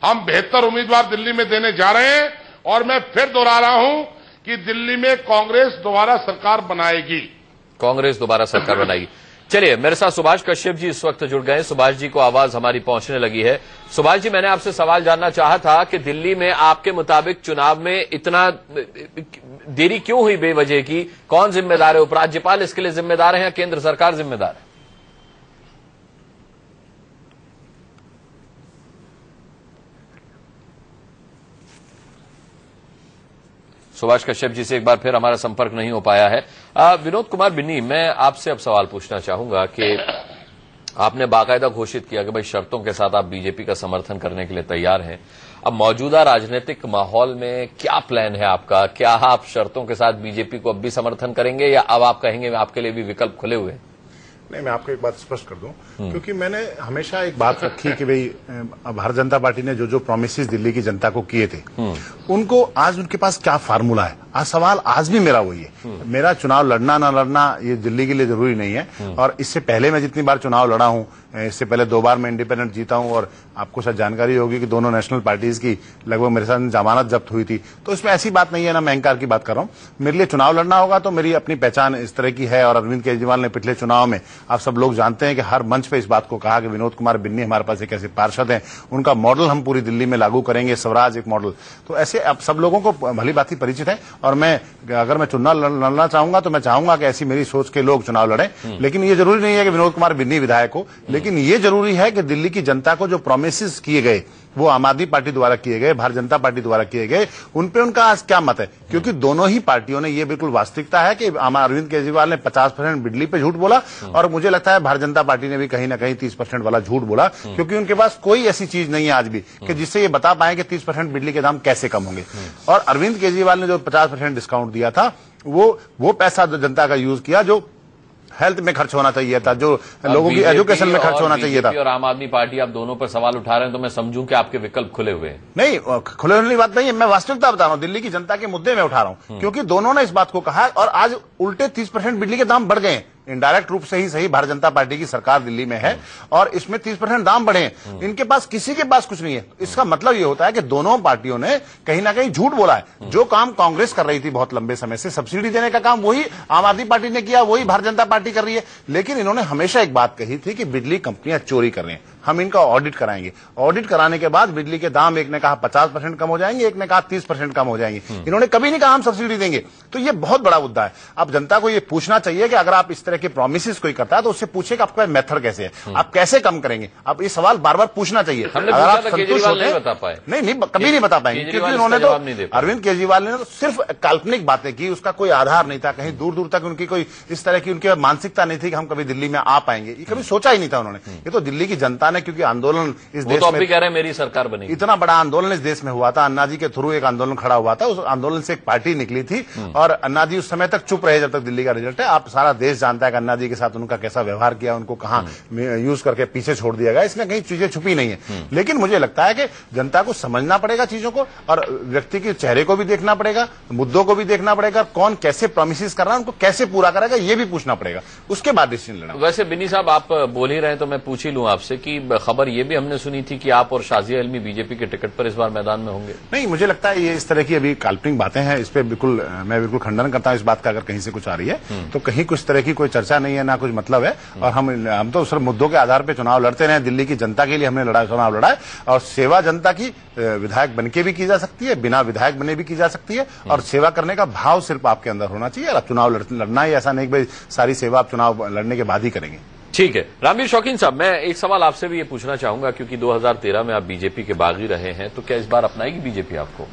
हम बेहतर उम्मीदवार दिल्ली में देने जा रहे हैं और मैं फिर दोहरा रहा हूं कि दिल्ली में कांग्रेस दोबारा सरकार बनाएगी। कांग्रेस दोबारा सरकार बनाएगी। चलिए, मेरे साथ सुभाष कश्यप जी इस वक्त जुड़ गए। सुभाष जी को आवाज हमारी पहुंचने लगी है। सुभाष जी, मैंने आपसे सवाल जानना चाहा था कि दिल्ली में आपके मुताबिक चुनाव में इतना देरी क्यों हुई बेवजह की? कौन जिम्मेदार है? उपराज्यपाल इसके लिए जिम्मेदार है या केंद्र सरकार जिम्मेदार है? सुभाष कश्यप जी से एक बार फिर हमारा संपर्क नहीं हो पाया है। विनोद कुमार बिन्नी, मैं आपसे अब सवाल पूछना चाहूंगा कि आपने बाकायदा घोषित किया कि भाई शर्तों के साथ आप बीजेपी का समर्थन करने के लिए तैयार हैं। अब मौजूदा राजनीतिक माहौल में क्या प्लान है आपका? क्या आप शर्तों के साथ बीजेपी को अब भी समर्थन करेंगे या अब आप कहेंगे आपके लिए भी विकल्प खुले हुए हैं? नहीं, मैं आपको एक बात स्पष्ट कर दूं, क्योंकि मैंने हमेशा एक बात रखी कि भाई भारतीय जनता पार्टी ने जो जो प्रोमिसेस दिल्ली की जनता को किए थे, उनको आज उनके पास क्या फार्मूला है। आज सवाल आज भी मेरा वही है। मेरा चुनाव लड़ना ना लड़ना ये दिल्ली के लिए जरूरी नहीं है। और इससे पहले मैं जितनी बार चुनाव लड़ा हूं, इससे पहले 2 बार मैं इंडिपेंडेंट जीता हूं और आपको शायद जानकारी होगी कि दोनों नेशनल पार्टीज की लगभग मेरे साथ जमानत जब्त हुई थी। तो इसमें ऐसी बात नहीं है, ना मैं अहंकार की बात कर रहा हूं। मेरे लिए चुनाव लड़ना होगा तो मेरी अपनी पहचान इस तरह की है। और अरविंद केजरीवाल ने पिछले चुनाव में, आप सब लोग जानते हैं कि हर मंच पे इस बात को कहा कि विनोद कुमार बिन्नी हमारे पास एक ऐसे पार्षद हैं, उनका मॉडल हम पूरी दिल्ली में लागू करेंगे, स्वराज एक मॉडल। तो ऐसे अब सब लोगों को भली भांति परिचित है। और मैं अगर मैं चुनाव लड़ना चाहूंगा तो मैं चाहूंगा कि ऐसी मेरी सोच के लोग चुनाव लड़ें। लेकिन ये जरूरी नहीं है कि विनोद कुमार बिन्नी विधायक हो। लेकिन ये जरूरी है कि दिल्ली की जनता को जो प्रोमिसेस किए गए, वो आम आदमी पार्टी द्वारा किए गए, भारतीय जनता पार्टी द्वारा किए गए, उन पे उनका आज क्या मत है। क्योंकि दोनों ही पार्टियों ने, ये बिल्कुल वास्तविकता है कि अरविंद केजरीवाल ने 50% बिजली पे झूठ बोला और मुझे लगता है भारतीय जनता पार्टी ने भी कहीं ना कहीं 30% वाला झूठ बोला। क्योंकि उनके पास कोई ऐसी चीज नहीं है आज भी कि जिससे ये बता पाए कि 30% बिजली के दाम कैसे कम होंगे। और अरविंद केजरीवाल ने जो 50% डिस्काउंट दिया था, वो पैसा जनता का यूज किया जो हेल्थ में खर्च होना चाहिए था, जो लोगों की एजुकेशन में खर्च होना चाहिए था। और आम आदमी पार्टी, आप दोनों पर सवाल उठा रहे हैं तो मैं समझूं कि आपके विकल्प खुले हुए हैं। नहीं, खुले होने की बात नहीं है, मैं वास्तविकता बता रहा हूं, दिल्ली की जनता के मुद्दे में उठा रहा हूं। क्योंकि दोनों ने इस बात को कहा और आज उल्टे 30% बिजली के दाम बढ़ गए हैं। इनडायरेक्ट रूप से ही सही, भारतीय जनता पार्टी की सरकार दिल्ली में है और इसमें 30% दाम बढ़े हैं। इनके पास, किसी के पास कुछ नहीं है। इसका मतलब ये होता है कि दोनों पार्टियों ने कहीं ना कहीं झूठ बोला है। जो काम कांग्रेस कर रही थी बहुत लंबे समय से, सब्सिडी देने का काम, वही आम आदमी पार्टी ने किया, वही भारतीय जनता पार्टी कर रही है। लेकिन इन्होंने हमेशा एक बात कही थी कि बिजली कंपनियां चोरी कर रही हैं, हम इनका ऑडिट कराएंगे। ऑडिट कराने के बाद बिजली के दाम, एक ने कहा 50% कम हो जाएंगे, एक ने कहा 30% कम हो जाएंगे। इन्होंने कभी नहीं कहा हम सब्सिडी देंगे। तो ये बहुत बड़ा मुद्दा है। अब जनता को ये पूछना चाहिए कि अगर आप इस तरह के प्रोमिसेस कोई करता है तो उससे पूछे कि आपका मेथड कैसे है, आप कैसे कम करेंगे। आप ये सवाल बार बार पूछना चाहिए। अगर आप संतुष्ट होते हैं, नहीं, कभी नहीं बता पाएंगे। क्योंकि उन्होंने तो, अरविंद केजरीवाल ने तो सिर्फ काल्पनिक बातें की, उसका कोई आधार नहीं था। कहीं दूर दूर तक उनकी कोई इस तरह की उनकी मानसिकता नहीं थी कि हम कभी दिल्ली में आ पाएंगे। ये कभी सोचा ही नहीं था उन्होंने। ये तो दिल्ली की जनता ने, क्योंकि आंदोलन इस देश तो में, कह रहे हैं मेरी सरकार बनेगी, इतना बड़ा आंदोलन इस देश में हुआ था, अन्ना जी के थ्रू एक आंदोलन खड़ा हुआ था, उस आंदोलन से एक पार्टी निकली थी और अन्ना जी उस समय तक चुप रहे जब तक दिल्ली का रिजल्ट है। आप सारा देश जानता है कि अन्ना जी के साथ उनका कैसा व्यवहार किया, उनको कहां यूज करके पीछे छोड़ दिया गया। इसमें कहीं चीजें छुपी नहीं है। लेकिन मुझे लगता है कि जनता को समझना पड़ेगा चीजों को और व्यक्ति के चेहरे को भी देखना पड़ेगा, मुद्दों को भी देखना पड़ेगा, कौन कैसे प्रोमिसेस कर रहा है, उनको कैसे पूरा करेगा, ये भी पूछना पड़ेगा। उसके बाद डिसीजन लेना। वैसे बिन्नी साहब, आप बोल ही रहे तो मैं पूछ ही लूं आपसे कि खबर ये भी हमने सुनी थी कि आप और शाजिया इल्मी बीजेपी के टिकट पर इस बार मैदान में होंगे। नहीं, मुझे लगता है ये इस तरह की अभी काल्पनिक बातें हैं। इस पे बिल्कुल मैं बिल्कुल खंडन करता हूं इस बात का। अगर कहीं से कुछ आ रही है तो कहीं कुछ तरह की कोई चर्चा नहीं है, ना कुछ मतलब है। और हम तो सिर्फ मुद्दों के आधार पर चुनाव लड़ते रहे। दिल्ली की जनता के लिए हमने चुनाव लड़ा है और सेवा जनता की विधायक बनके भी की जा सकती है, बिना विधायक बने भी की जा सकती है। और सेवा करने का भाव सिर्फ आपके अंदर होना चाहिए। और चुनाव लड़ना ही ऐसा नहीं कि भाई सारी सेवा आप चुनाव लड़ने के बाद ही करेंगे। ठीक है। रामवीर शौकीन साहब, मैं एक सवाल आपसे भी ये पूछना चाहूंगा, क्योंकि 2013 में आप बीजेपी के बागी रहे हैं, तो क्या इस बार अपनाएगी बीजेपी आपको?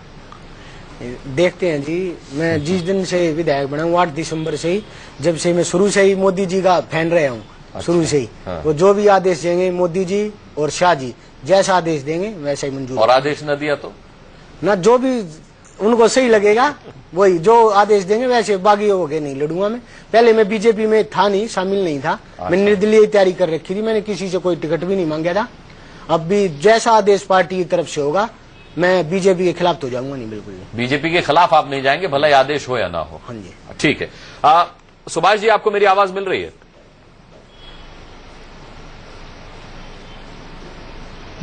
देखते हैं जी। मैं जिस दिन से विधायक बना हूँ, 8 दिसंबर से ही, जब से मैं शुरू से ही मोदी जी का फैन रहा हूँ। शुरू से ही वो जो भी आदेश देंगे, मोदी जी और शाह जी जैसा आदेश देंगे वैसा ही मंजूर। और आदेश न दिया तो ना, जो भी उनको सही लगेगा वही, जो आदेश देंगे वैसे। बागी हो गए नहीं लड़ूंगा मैं। पहले मैं बीजेपी में था नहीं, शामिल नहीं था। मैंने निर्दलीय तैयारी कर रखी थी, मैंने किसी से कोई टिकट भी नहीं मांगा था। अब भी जैसा आदेश पार्टी की तरफ से होगा, मैं बीजेपी के खिलाफ तो जाऊंगा नहीं, बिल्कुल नहीं। बीजेपी के खिलाफ आप नहीं जाएंगे, भला ही आदेश हो या ना हो? हाँ जी, ठीक है। सुभाष जी, आपको मेरी आवाज मिल रही है?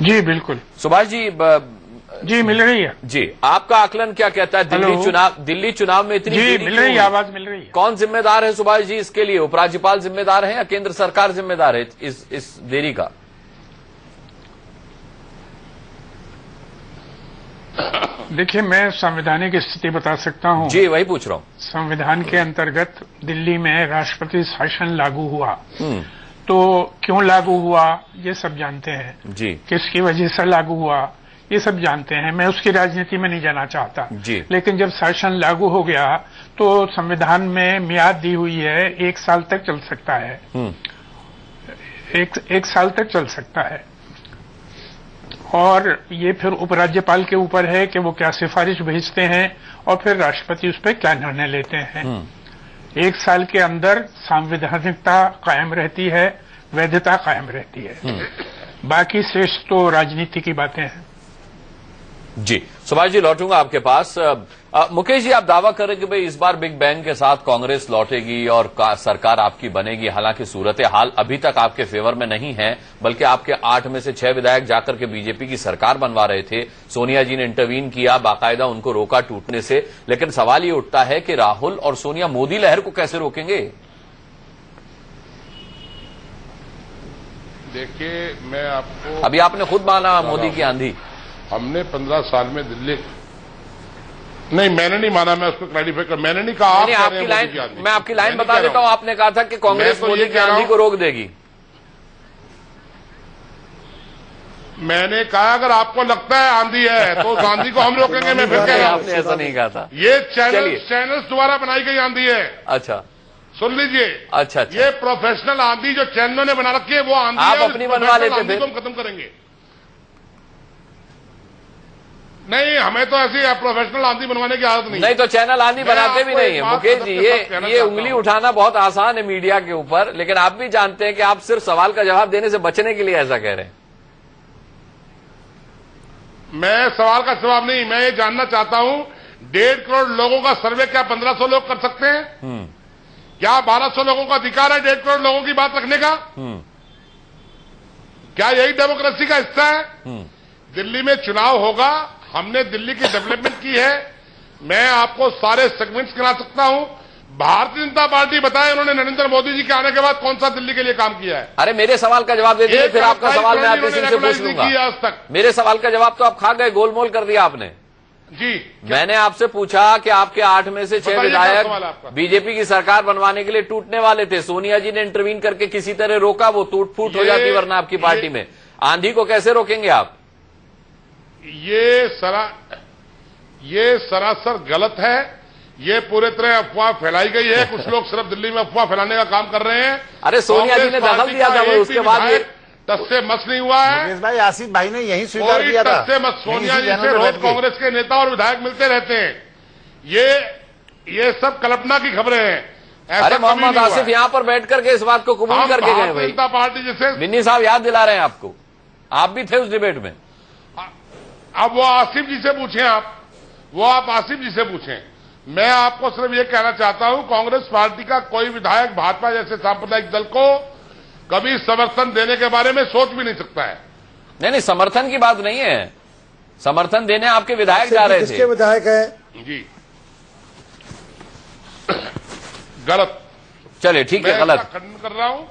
जी बिल्कुल। सुभाष जी जी मिल रही है जी, आपका आकलन क्या कहता है? दिल्ली चुनाव में इतनी जी मिल रही है, आवाज मिल रही है। कौन जिम्मेदार है सुभाष जी इसके लिए? उपराज्यपाल जिम्मेदार है या केंद्र सरकार जिम्मेदार है इस देरी का? देखिए, मैं संवैधानिक स्थिति बता सकता हूं। जी वही पूछ रहा हूं। संविधान के अंतर्गत दिल्ली में राष्ट्रपति शासन लागू हुआ, तो क्यों लागू हुआ ये सब जानते हैं जी। किसकी वजह से लागू हुआ ये सब जानते हैं। मैं उसकी राजनीति में नहीं जाना चाहता जी। लेकिन जब शासन लागू हो गया तो संविधान में मियाद दी हुई है, 1 साल तक चल सकता है। एक साल तक चल सकता है और ये फिर उपराज्यपाल के ऊपर है कि वो क्या सिफारिश भेजते हैं और फिर राष्ट्रपति उस पर क्या निर्णय लेते हैं। 1 साल के अंदर संवैधानिकता कायम रहती है, वैधता कायम रहती है। बाकी शेष तो राजनीति की बातें हैं। जी सुभाष जी, लौटूंगा आपके पास। मुकेश जी, आप दावा करें कि भाई इस बार बिग बैंग के साथ कांग्रेस लौटेगी और सरकार आपकी बनेगी। हालांकि सूरत हाल अभी तक आपके फेवर में नहीं है, बल्कि आपके 8 में से 6 विधायक जाकर के बीजेपी की सरकार बनवा रहे थे। सोनिया जी ने इंटरवीन किया, बाकायदा उनको रोका टूटने से। लेकिन सवाल ये उठता है कि राहुल और सोनिया मोदी लहर को कैसे रोकेंगे? देखिए, मैं आपको अभी आपने खुद माना मोदी की आंधी। हमने 15 साल में दिल्ली नहीं, मैंने नहीं माना, मैं उसको क्लैरिफाई कर, मैंने नहीं कहा। आपकी लाइन, मैं आपकी लाइन बता देता हूं। आपने कहा था कि कांग्रेस मोदी की आंधी को रोक देगी। मैंने कहा अगर आपको लगता है आंधी है तो उस आंधी को हम रोकेंगे। मैं फिर कह रहा हूं, आपने ऐसा नहीं कहा था। ये चैनल्स द्वारा बनाई गई आंधी है। अच्छा, सुन लीजिए। अच्छा, ये प्रोफेशनल आंधी जो चैनलों ने बना रखी है वो आंधी आप है। अपनी बनवा लेते थे, हम खत्म करेंगे। नहीं, हमें तो ऐसी प्रोफेशनल आंधी बनवाने की आदत नहीं। नहीं तो चैनल आंधी बनाते भी नहीं है मुकेश जी। ये उंगली उठाना बहुत आसान है मीडिया के ऊपर, लेकिन आप भी जानते हैं कि आप सिर्फ सवाल का जवाब देने से बचने के लिए ऐसा कह रहे हैं। मैं सवाल का जवाब नहीं, मैं ये जानना चाहता हूं 1.5 करोड़ लोगों का सर्वे क्या 1500 लोग कर सकते हैं? क्या 1200 लोगों का अधिकार है 1.5 करोड़ लोगों की बात रखने का? क्या यही डेमोक्रेसी का हिस्सा है? दिल्ली में चुनाव होगा, हमने दिल्ली की डेवलपमेंट की है। मैं आपको सारे सेगमेंट्स गिना सकता हूं। भारतीय जनता पार्टी बताए उन्होंने नरेंद्र मोदी जी के आने के बाद कौन सा दिल्ली के लिए काम किया है। अरे मेरे सवाल का जवाब दे दीजिए, फिर आपका सवाल मैं आपके सिंह से पूछ लूंगा। आज तक मेरे सवाल का जवाब तो आप खा गए, गोलमोल कर दिया आपने। जी, मैंने आपसे पूछा कि आपके 8 में से 6 विधायक बीजेपी की सरकार बनवाने के लिए टूटने वाले थे। सोनिया जी ने इंटरवीन करके किसी तरह रोका, वो टूट फूट हो जाती वरना आपकी पार्टी में। आंधी को कैसे रोकेंगे आप? ये सरासर गलत है। ये पूरे तरह अफवाह फैलाई गई है। कुछ लोग सिर्फ दिल्ली में अफवाह फैलाने का काम कर रहे हैं। अरे सोनिया जी ने दखल दिया था, उसके बाद टस से मस नहीं हुआ है। भाई आसिफ भाई ने यही स्वीकार किया था। टस से मस, सोनिया जी से रोज कांग्रेस के नेता और विधायक मिलते रहते हैं। ये सब कल्पना की खबरें हैं। अरे मोहम्मद आसिफ यहाँ पर बैठ करके इस बात को कबूल करके गए। भाई जनता पार्टी जैसे बिन्नी साहब याद दिला रहे हैं आपको, आप भी थे उस डिबेट में। अब वो आसिफ जी से पूछें, आप आसिफ जी से पूछें। मैं आपको सिर्फ ये कहना चाहता हूं, कांग्रेस पार्टी का कोई विधायक भाजपा जैसे सांप्रदायिक दल को कभी समर्थन देने के बारे में सोच भी नहीं सकता है। नहीं, समर्थन की बात नहीं है। समर्थन देने आपके विधायक जा रहे थे। किसके विधायक हैं? जी, गलत। चलिए ठीक है, गलत खंडन कर रहा हूं।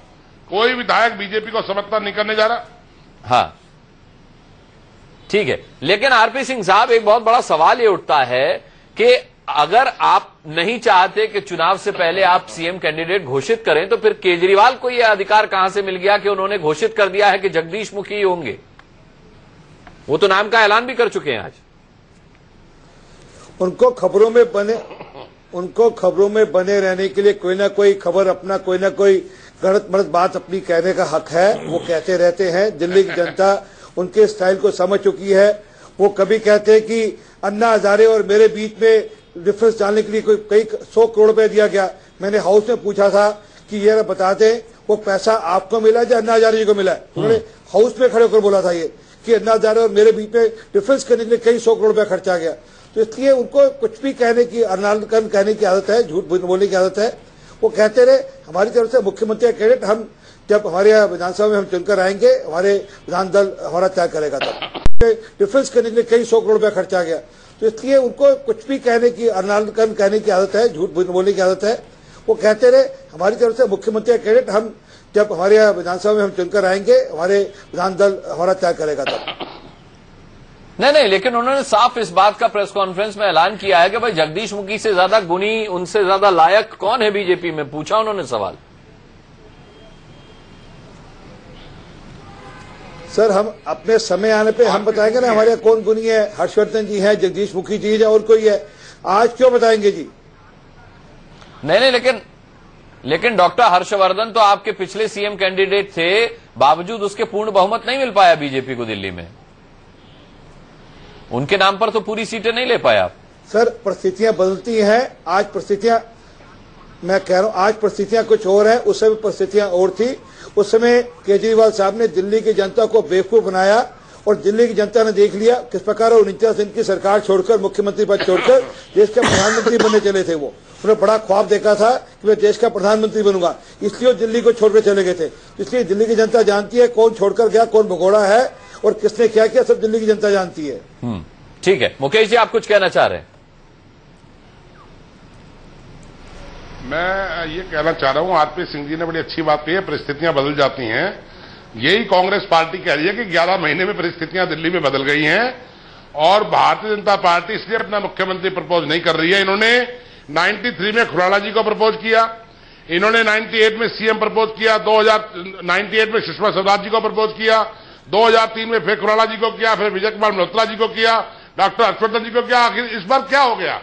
कोई विधायक बीजेपी को समर्थन नहीं करने जा रहा। हाँ ठीक है, लेकिन आरपी सिंह साहब, एक बहुत बड़ा सवाल ये उठता है कि अगर आप नहीं चाहते कि चुनाव से पहले आप सीएम कैंडिडेट घोषित करें, तो फिर केजरीवाल को यह अधिकार कहां से मिल गया कि उन्होंने घोषित कर दिया है कि जगदीश मुखी होंगे? वो तो नाम का ऐलान भी कर चुके हैं आज। उनको खबरों में बने रहने के लिए कोई ना कोई खबर, अपना कोई ना कोई गलत मलत बात अपनी कहने का हक है। वो कहते रहते हैं। दिल्ली की जनता उनके स्टाइल को समझ चुकी है। वो कभी कहते हैं कि अन्ना हजारे और मेरे बीच में डिफरेंस डालने के लिए कोई कई 100 करोड़ रुपए दिया गया। मैंने हाउस में पूछा था कि ये बता दें वो पैसा आपको मिला या अन्ना हजारे जी को मिला है। उन्होंने हाउस में खड़े होकर बोला था ये कि अन्ना हजारे और मेरे बीच में डिफरेंस करने के लिए कई 100 करोड़ रुपया खर्चा गया। तो इसलिए उनको कुछ भी कहने की, अनादर कहने की आदत है, झूठ बोलने की आदत है। वो कहते रहे हमारी तरफ से मुख्यमंत्री का कैंडिडेट हम जब हमारे यहाँ विधानसभा में हम चुनकर आएंगे, हमारे विधान दल हमारा तय करेगा। तब डिफेंस करने के लिए कई 100 करोड़ रुपया खर्चा गया, तो इसलिए उनको कुछ भी कहने की, अनालकन कहने की आदत है, झूठ बोलने की आदत है। वो कहते रहे हमारी तरफ से मुख्यमंत्री का क्रेडिट, हम जब हमारे यहाँ विधानसभा में हम चुनकर आएंगे, हमारे विधान दल हमारा तय करेगा। तब नहीं, लेकिन उन्होंने साफ इस बात का प्रेस कॉन्फ्रेंस में ऐलान किया है कि भाई जगदीश मुखी से ज्यादा गुणी, उनसे ज्यादा लायक कौन है बीजेपी में, पूछा उन्होंने सवाल। सर, हम अपने समय आने पे हम बताएंगे ना हमारे यहाँ कौन गुणी है। हर्षवर्धन जी हैं, जगदीश मुखी जी है, और कोई है, आज क्यों बताएंगे जी? नहीं, लेकिन डॉक्टर हर्षवर्धन तो आपके पिछले सीएम कैंडिडेट थे, बावजूद उसके पूर्ण बहुमत नहीं मिल पाया बीजेपी को दिल्ली में, उनके नाम पर तो पूरी सीटें नहीं ले पाया आप। सर, परिस्थितियां बदलती हैं। आज परिस्थितियां, मैं कह रहा हूं, आज परिस्थितियां कुछ और है, उस समय परिस्थितियां और थी। उस समय केजरीवाल साहब ने दिल्ली की जनता को बेवकूफ बनाया और दिल्ली की जनता ने देख लिया किस प्रकार 49 दिन की सरकार छोड़कर, मुख्यमंत्री पद छोड़कर देश का प्रधानमंत्री बनने चले थे। वो उन्होंने बड़ा ख्वाब देखा था कि मैं देश का प्रधानमंत्री बनूंगा, इसलिए दिल्ली को छोड़कर चले गए थे। इसलिए दिल्ली की जनता जानती है कौन छोड़कर गया, कौन भगोड़ा है और किसने क्या किया, सब दिल्ली की जनता जानती है। ठीक है, मुकेश जी आप कुछ कहना चाह रहे हैं? मैं ये कहना चाह रहा हूं, आरपी सिंह जी ने बड़ी अच्छी बात कही है, परिस्थितियां बदल जाती हैं। यही कांग्रेस पार्टी कह रही है कि 11 महीने में परिस्थितियां दिल्ली में बदल गई हैं और भारतीय जनता पार्टी इसलिए अपना मुख्यमंत्री प्रपोज नहीं कर रही है। इन्होंने 93 में खुराना जी को प्रपोज किया, इन्होंने 98 में सीएम प्रपोज किया, 98 में सुषमा स्वराज जी को प्रपोज किया, 2003 में फिर खुराना जी को किया, फिर विजय कुमार मल्होत्रा जी को किया, डॉक्टर हर्षवर्धन जी को किया। आखिर इस बार क्या हो गया?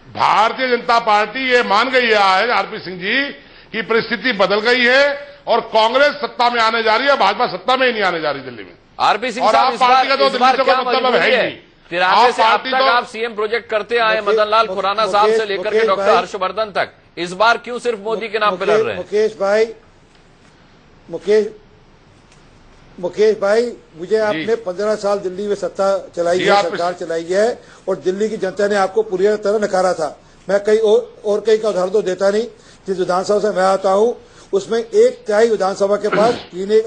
भारतीय जनता पार्टी ये मान गई है आरपी सिंह जी की परिस्थिति बदल गई है और कांग्रेस सत्ता में आने जा रही है, भाजपा सत्ता में ही नहीं आने जा रही दिल्ली में। आरपी सिंह साहब, इस बार क्या मतलब है ही नहीं। 93 से अब तक आप सीएम प्रोजेक्ट करते आए, मदन लाल खुराना साहब से लेकर के डॉक्टर हर्षवर्धन तक, इस बार क्यों सिर्फ मोदी के नाम पे लड़ रहे हैं? मुकेश भाई, मुझे आपने 15 साल दिल्ली में सत्ता चलाई है, सरकार चलाई है और दिल्ली की जनता ने आपको पूरी तरह नकारा था। मैं कई और कई का उदाहरण तो देता नहीं। जिस विधानसभा से मैं आता हूं उसमें 1/3 विधानसभा के पास पीने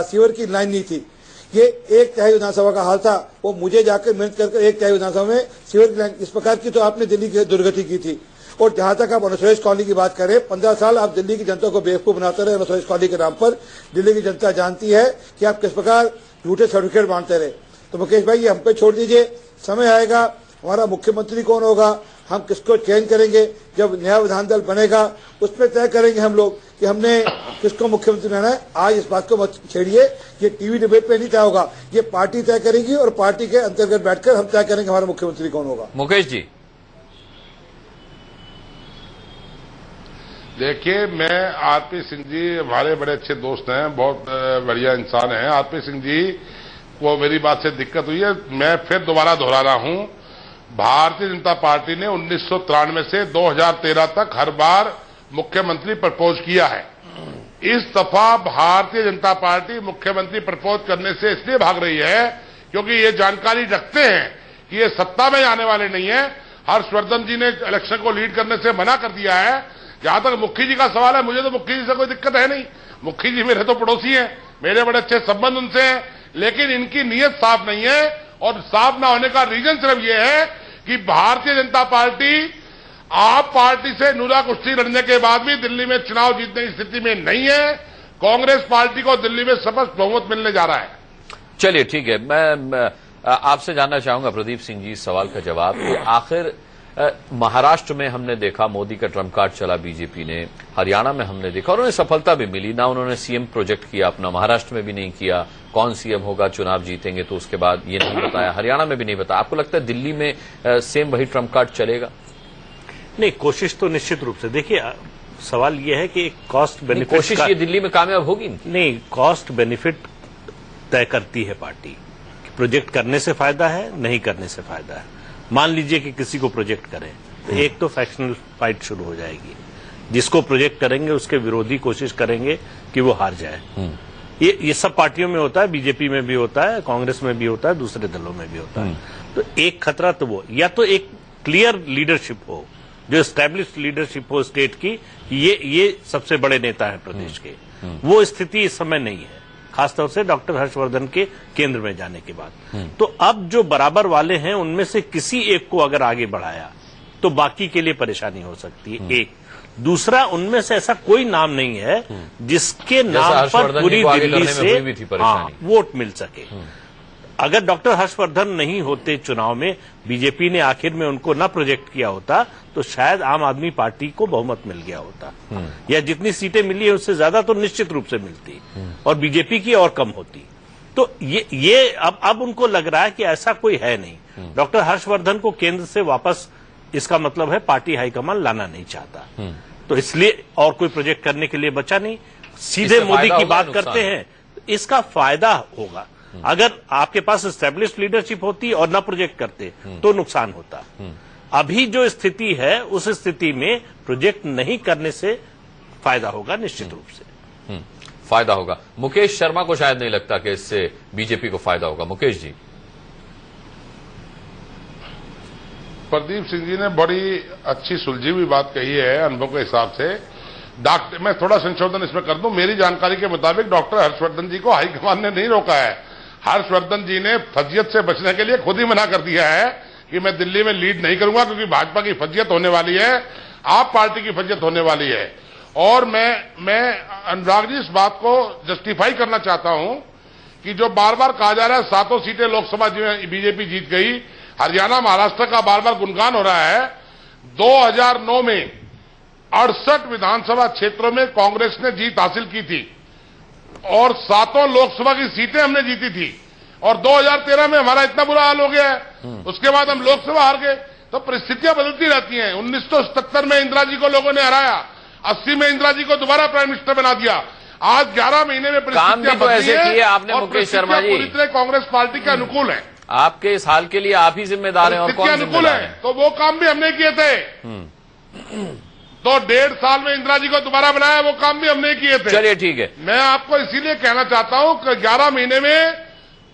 सीवर की लाइन नहीं थी। ये 1/3 विधानसभा का हाल था। वो मुझे जाकर मेहनत करके 1/3 विधानसभा में सीवर की लाइन, इस प्रकार की तो आपने दिल्ली की दुर्गति की थी। और जहां तक आप अनुसुरेश कॉलोनी की बात करें, 15 साल आप दिल्ली की जनता को बेवकूफ बनाते रहे अनुसुरेश कॉलोनी के नाम पर। दिल्ली की जनता जानती है कि आप किस प्रकार झूठे सर्टिफिकेट बांटते रहे। तो मुकेश भाई, ये हम पे छोड़ दीजिए, समय आएगा हमारा मुख्यमंत्री कौन होगा, हम किसको चेंज करेंगे, जब नया विधान दल बनेगा उसमें तय करेंगे हम लोग कि हमने किसको मुख्यमंत्री बनाना है। आज इस बात को मत छेड़िए, ये टीवी डिबेट पे नहीं तय होगा, ये पार्टी तय करेगी और पार्टी के अंतर्गत बैठकर हम तय करेंगे हमारा मुख्यमंत्री कौन होगा। मुकेश जी, देखिए, मैं आरपी सिंह जी हमारे बड़े अच्छे दोस्त हैं, बहुत बढ़िया इंसान हैं। आरपी सिंह जी को मेरी बात से दिक्कत हुई है, मैं फिर दोबारा दोहरा रहा हूं। भारतीय जनता पार्टी ने 1993 से 2013 तक हर बार मुख्यमंत्री प्रपोज किया है। इस दफा भारतीय जनता पार्टी मुख्यमंत्री प्रपोज करने से इसलिए भाग रही है क्योंकि ये जानकारी रखते हैं कि ये सत्ता में आने वाले नहीं है। हर्षवर्धन जी ने इलेक्शन को लीड करने से मना कर दिया है। जहां तक मुखी जी का सवाल है, मुझे तो मुखी जी से कोई दिक्कत है नहीं, मुखी जी मेरे तो पड़ोसी हैं, मेरे बड़े अच्छे संबंध उनसे हैं, लेकिन इनकी नीयत साफ नहीं है। और साफ ना होने का रीजन सिर्फ ये है कि भारतीय जनता पार्टी आप पार्टी से नूरा कुश्ती लड़ने के बाद भी दिल्ली में चुनाव जीतने की स्थिति में नहीं है। कांग्रेस पार्टी को दिल्ली में स्पष्ट बहुमत मिलने जा रहा है। चलिए ठीक है, मैं आपसे जानना चाहूंगा प्रदीप सिंह जी इस सवाल का जवाब कि आखिर महाराष्ट्र में हमने देखा मोदी का ट्रम्प कार्ड चला बीजेपी ने, हरियाणा में हमने देखा और उन्हें सफलता भी मिली ना, उन्होंने सीएम प्रोजेक्ट किया अपना, महाराष्ट्र में भी नहीं किया, कौन सीएम होगा चुनाव जीतेंगे तो उसके बाद ये नहीं बताया, हरियाणा में भी नहीं बताया। आपको लगता है दिल्ली में सेम वही ट्रम्प कार्ड चलेगा? नहीं, कोशिश तो निश्चित रूप से, देखिए सवाल यह है कि कॉस्ट बेनिफिट कोशिश ये दिल्ली में कामयाब होगी नहीं, कॉस्ट बेनिफिट तय करती है पार्टी, प्रोजेक्ट करने से फायदा है नहीं करने से फायदा है। मान लीजिए कि किसी को प्रोजेक्ट करें तो एक तो फैक्शनल फाइट शुरू हो जाएगी, जिसको प्रोजेक्ट करेंगे उसके विरोधी कोशिश करेंगे कि वो हार जाए। ये सब पार्टियों में होता है, बीजेपी में भी होता है, कांग्रेस में भी होता है, दूसरे दलों में भी होता है। तो एक खतरा तो वो, या तो एक क्लियर लीडरशिप हो, जो एस्टैब्लिश्ड लीडरशिप हो स्टेट की, ये सबसे बड़े नेता है प्रदेश के, वो स्थिति इस समय नहीं है, खासतौर से डॉक्टर हर्षवर्धन के केंद्र में जाने के बाद। तो अब जो बराबर वाले हैं उनमें से किसी एक को अगर आगे बढ़ाया तो बाकी के लिए परेशानी हो सकती है। एक दूसरा, उनमें से ऐसा कोई नाम नहीं है जिसके नाम पर पूरी दिल्ली से वोट मिल सके। अगर डॉक्टर हर्षवर्धन नहीं होते चुनाव में, बीजेपी ने आखिर में उनको न प्रोजेक्ट किया होता तो शायद आम आदमी पार्टी को बहुमत मिल गया होता, या जितनी सीटें मिली है उससे ज्यादा तो निश्चित रूप से मिलती और बीजेपी की और कम होती। तो ये अब उनको लग रहा है कि ऐसा कोई है नहीं। डॉक्टर हर्षवर्धन को केंद्र से वापस, इसका मतलब है पार्टी हाईकमान लाना नहीं चाहता, तो इसलिए और कोई प्रोजेक्ट करने के लिए बचा नहीं, सीधे मोदी की बात करते हैं। इसका फायदा होगा। अगर आपके पास एस्टेब्लिश्ड लीडरशिप होती और न प्रोजेक्ट करते तो नुकसान होता। अभी जो स्थिति है उस स्थिति में प्रोजेक्ट नहीं करने से फायदा होगा, निश्चित रूप से फायदा होगा। मुकेश शर्मा को शायद नहीं लगता कि इससे बीजेपी को फायदा होगा। मुकेश जी। प्रदीप सिंह जी ने बड़ी अच्छी सुलझी हुई बात कही है अनुभव के हिसाब से। डॉक्टर, मैं थोड़ा संशोधन इसमें कर दूं। मेरी जानकारी के मुताबिक डॉक्टर हर्षवर्धन जी को हाईकमान ने नहीं रोका है। हर्षवर्धन जी ने फजियत से बचने के लिए खुद ही मना कर दिया है कि मैं दिल्ली में लीड नहीं करूंगा, क्योंकि भाजपा की फजियत होने वाली है, आप पार्टी की फजियत होने वाली है। और मैं अनुराग जी इस बात को जस्टिफाई करना चाहता हूं कि जो बार बार कहा जा रहा है 7 सीटें लोकसभा में बीजेपी जीत गई, हरियाणा महाराष्ट्र का बार बार गुणगान हो रहा है। 2009 में 68 विधानसभा क्षेत्रों में कांग्रेस ने जीत हासिल की थी और 7 लोकसभा की सीटें हमने जीती थी, और 2013 में हमारा इतना बुरा हाल हो गया है, उसके बाद हम लोकसभा हार गए। तो परिस्थितियां बदलती रहती हैं। 1977 में इंदिरा जी को लोगों ने हराया, 80 में इंदिरा जी को दोबारा प्राइम मिनिस्टर बना दिया। आज 11 महीने में परिस्थितियां बदली है आपने मुकेश शर्मा जी, पूरी तरह कांग्रेस पार्टी के अनुकूल है। आपके इस हाल के लिए आप ही जिम्मेदार हैं और कौन अनुकूल है, तो वो काम भी हमने किए थे। तो 1.5 साल में इंदिरा जी को दोबारा बनाया, वो काम भी हमने किए थे। चलिए ठीक है, मैं आपको इसीलिए कहना चाहता हूं कि 11 महीने में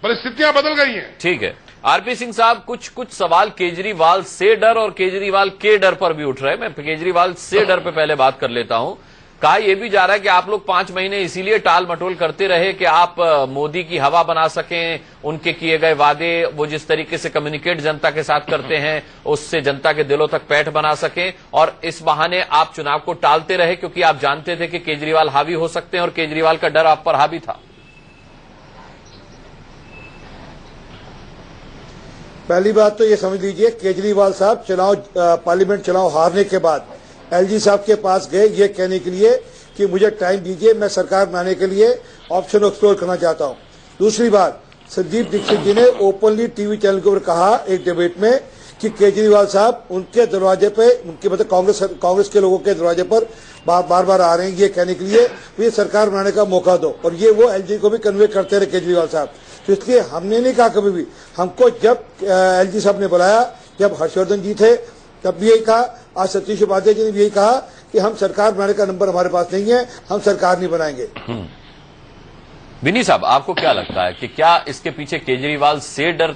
परिस्थितियां बदल गई हैं। ठीक है। आरपी सिंह साहब, कुछ सवाल केजरीवाल से डर और केजरीवाल के डर पर भी उठ रहे हैं। मैं केजरीवाल से डर पे पहले बात कर लेता हूं। कहा यह भी जा रहा है कि आप लोग 5 महीने इसीलिए टाल मटोल करते रहे कि आप मोदी की हवा बना सकें, उनके किए गए वादे, वो जिस तरीके से कम्युनिकेट जनता के साथ करते हैं उससे जनता के दिलों तक पैठ बना सकें, और इस बहाने आप चुनाव को टालते रहे क्योंकि आप जानते थे कि केजरीवाल हावी हो सकते हैं और केजरीवाल का डर आप पर हावी था। पहली बात तो ये समझ लीजिए, केजरीवाल साहब पार्लियामेंट चुनाव हारने के बाद एलजी साहब के पास गए ये कहने के लिए कि मुझे टाइम दीजिए, मैं सरकार बनाने के लिए ऑप्शन एक्सप्लोर करना चाहता हूं। दूसरी बात, संदीप दीक्षित जी ने ओपनली टीवी चैनल के ऊपर कहा एक डिबेट में कि केजरीवाल साहब उनके दरवाजे पे, उनके मतलब कांग्रेस के लोगों के दरवाजे पर बार बार आ रहे हैं ये कहने के लिए ये सरकार बनाने का मौका दो, और ये वो एलजी को भी कन्वे करते रहे केजरीवाल साहब। तो इसलिए हमने नहीं कहा कभी भी, हमको जब एलजी साहब ने बुलाया, जब हर्षवर्धन जी थे तब भी यही कहा, आज सतीश उपाध्याय जी ने भी यही कहा कि हम सरकार बनाने का नंबर हमारे पास नहीं है, हम सरकार नहीं बनाएंगे। विनी साहब, आपको क्या लगता है कि क्या इसके पीछे केजरीवाल से डर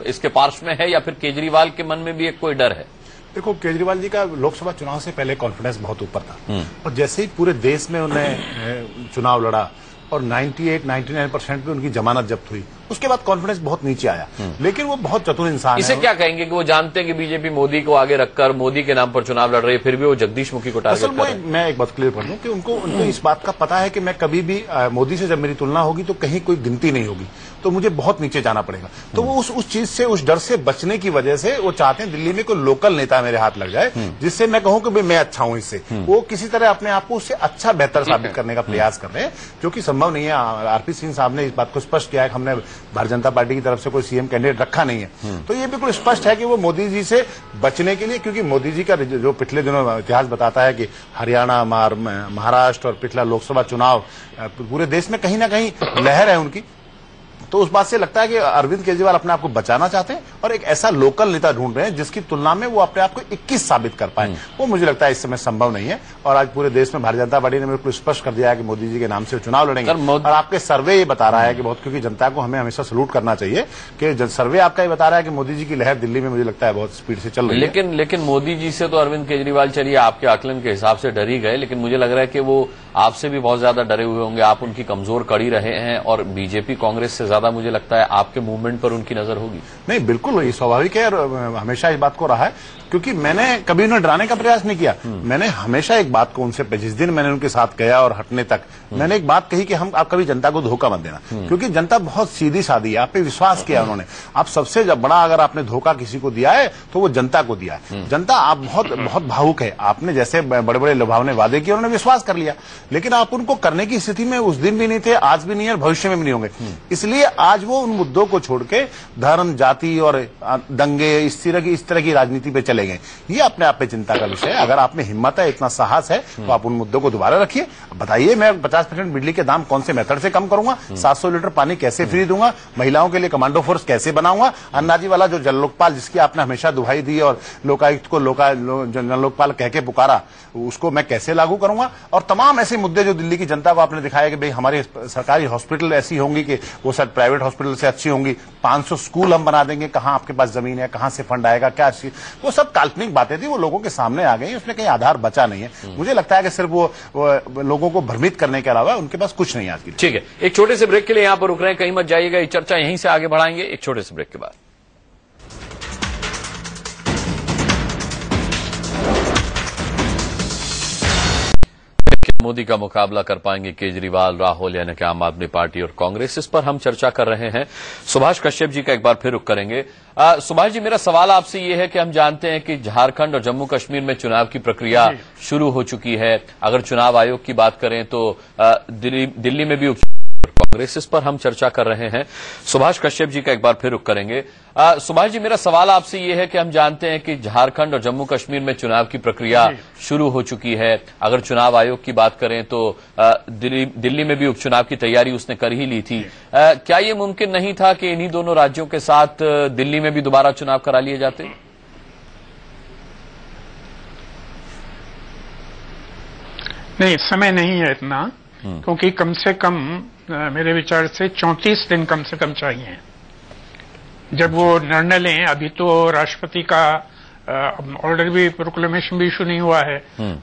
इसके पार्श्व में है या फिर केजरीवाल के मन में भी एक कोई डर है? देखो, केजरीवाल जी का लोकसभा चुनाव से पहले कॉन्फिडेंस बहुत ऊपर था, और जैसे ही पूरे देश में उन्हें चुनाव लड़ा और 98-99% पे उनकी जमानत जब्त हुई, उसके बाद कॉन्फिडेंस बहुत नीचे आया। लेकिन वो बहुत चतुर इंसान है। इसे क्या कहेंगे कि वो जानते हैं कि बीजेपी मोदी को आगे रखकर मोदी के नाम पर चुनाव लड़ रही है, फिर भी वो जगदीश मुखी को टारगेट कर रहे हैं। मैं एक बात क्लियर कर दूं कि उनको इस बात का पता है कि मैं कभी भी मोदी से जब मेरी तुलना होगी तो कहीं कोई गिनती नहीं होगी, तो मुझे बहुत नीचे जाना पड़ेगा। तो वो उस चीज से, उस डर से बचने की वजह से वो चाहते हैं दिल्ली में कोई लोकल नेता मेरे हाथ लग जाए जिससे मैं कहूं कि मैं अच्छा हूं। इससे वो किसी तरह अपने आप को उससे अच्छा बेहतर साबित करने का प्रयास कर रहे हैं, जो कि संभव नहीं है। आरपी सिंह साहब ने इस बात को स्पष्ट किया है कि हमने भारतीय जनता पार्टी की तरफ से कोई सीएम कैंडिडेट रखा नहीं है। तो ये बिल्कुल स्पष्ट है कि वो मोदी जी से बचने के लिए, क्योंकि मोदी जी का जो पिछले दिनों इतिहास बताता है कि हरियाणा, महाराष्ट्र और पिछला लोकसभा चुनाव पूरे देश में कहीं ना कहीं लहर है उनकी, तो उस बात से लगता है कि अरविंद केजरीवाल अपने आप को बचाना चाहते हैं और एक ऐसा लोकल नेता ढूंढ रहे हैं जिसकी तुलना में वो अपने आप को 21 साबित कर पाए। वो मुझे लगता है इस समय संभव नहीं है। और आज पूरे देश में भारतीय जनता पार्टी ने बिल्कुल स्पष्ट कर दिया है कि मोदी जी के नाम से चुनाव लड़ेंगे। और आपके सर्वे ये बता रहा है कि बहुत, क्योंकि जनता को हमें हमेशा सलूट करना चाहिए कि सर्वे आपका ये बता रहा है कि मोदी जी की लहर दिल्ली में मुझे लगता है बहुत स्पीड से चल रही है। लेकिन मोदी जी से तो अरविंद केजरीवाल चलिए आपके आकलन के हिसाब से डर ही गए, लेकिन मुझे लग रहा है कि वो आपसे भी बहुत ज्यादा डरे हुए होंगे। आप उनकी कमजोर कड़ी रहे हैं और बीजेपी कांग्रेस से ज्यादा मुझे लगता है आपके मूवमेंट पर उनकी नजर होगी। नहीं, बिल्कुल ये स्वाभाविक है और हमेशा इस बात को रहा है, क्योंकि मैंने कभी उन्हें डराने का प्रयास नहीं किया। मैंने हमेशा एक बात को उनसे, जिस दिन मैंने उनके साथ गया और हटने तक, मैंने एक बात कही कि आप कभी जनता को धोखा मत देना, क्योंकि जनता बहुत सीधी सादी है। आप पे विश्वास किया उन्होंने। आप सबसे बड़ा अगर आपने धोखा किसी को दिया है तो वो जनता को दिया है। जनता आप बहुत भावुक है। आपने जैसे बड़े बड़े लुभावने वादे किए, उन्होंने विश्वास कर लिया, लेकिन आप उनको करने की स्थिति में उस दिन भी नहीं थे, आज भी नहीं है और भविष्य में भी नहीं होंगे। इसलिए आज वो उन मुद्दों को छोड़ के धर्म, जाति और दंगे, इस तरह की राजनीति पे चले गए। ये अपने आप में चिंता का विषय है। अगर आप में हिम्मत है, इतना साहस है, तो आप उन मुद्दों को दोबारा रखिए। बताइए, मैं 50% बिजली के दाम कौन से मेथड से कम करूंगा, 700 लीटर पानी कैसे फ्री दूंगा, महिलाओं के लिए कमांडो फोर्स कैसे बनाऊंगा, अन्नाजी वाला जो जन लोकपाल जिसकी आपने हमेशा दुहाई दी और लोकायुक्त को जन लोकपाल कह के पुकारा, उसको मैं कैसे लागू करूंगा। और तमाम ऐसे मुद्दे जो दिल्ली की जनता को आपने दिखाया कि भाई हमारी सरकारी हॉस्पिटल ऐसी होंगी कि वो शायद प्राइवेट हॉस्पिटल से अच्छी होंगी, 500 स्कूल हम बना देंगे, कहां आपके पास जमीन है, कहां से फंड आएगा, क्या, वो सब काल्पनिक बातें थी, वो लोगों के सामने आ गई, उसमें कहीं आधार बचा नहीं है। मुझे लगता है कि सिर्फ वो लोगों को भ्रमित करने के अलावा उनके पास कुछ नहीं आज की। ठीक है, एक छोटे से ब्रेक के लिए यहां पर रुक रहे हैं, कहीं मत जाइएगा, ये चर्चा यहीं से आगे बढ़ाएंगे एक छोटे से ब्रेक के बाद। मोदी का मुकाबला कर पाएंगे केजरीवाल, राहुल यानी कि आम आदमी पार्टी और कांग्रेस, इस पर हम चर्चा कर रहे हैं। सुभाष कश्यप जी का एक बार फिर रुख करेंगे। सुभाष जी, मेरा सवाल आपसे ये है कि हम जानते हैं कि झारखंड और जम्मू कश्मीर में चुनाव की प्रक्रिया शुरू हो चुकी है। अगर चुनाव आयोग की बात करें तो दिल्ली में भी कांग्रेस, इस पर हम चर्चा कर रहे हैं। सुभाष कश्यप जी का एक बार फिर रुख करेंगे। सुभाष जी, मेरा सवाल आपसे ये है कि हम जानते हैं कि झारखंड और जम्मू कश्मीर में चुनाव की प्रक्रिया शुरू हो चुकी है। अगर चुनाव आयोग की बात करें तो दिल्ली में भी उपचुनाव की तैयारी उसने कर ही ली थी। क्या ये मुमकिन नहीं था कि इन्हीं दोनों राज्यों के साथ दिल्ली में भी दोबारा चुनाव करा लिए जाते? नहीं, समय नहीं है इतना, क्योंकि कम से कम मेरे विचार से 34 दिन कम से कम चाहिए जब वो निर्णय लें। अभी तो राष्ट्रपति का ऑर्डर भी, प्रोक्लेमेशन भी इशू नहीं हुआ है,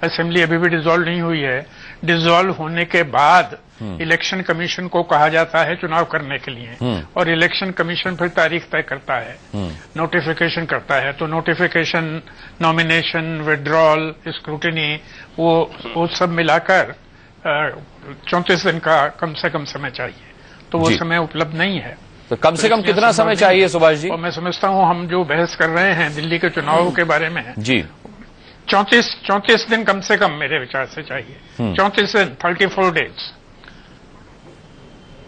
असेंबली अभी भी डिसॉल्व नहीं हुई है। डिसॉल्व होने के बाद इलेक्शन कमीशन को कहा जाता है चुनाव करने के लिए, और इलेक्शन कमीशन फिर तारीख तय करता है, नोटिफिकेशन करता है। तो नोटिफिकेशन, नॉमिनेशन, विड्रॉल, स्क्रूटिनी, वो सब मिलाकर 34 दिन का कम से कम समय चाहिए। तो वो समय उपलब्ध नहीं है। तो कम से कम कितना समय चाहिए सुभाष जी? और मैं समझता हूं हम जो बहस कर रहे हैं दिल्ली के चुनाव के बारे में जी, 34 दिन कम से कम मेरे विचार से चाहिए। 34 दिन, 34 डेज।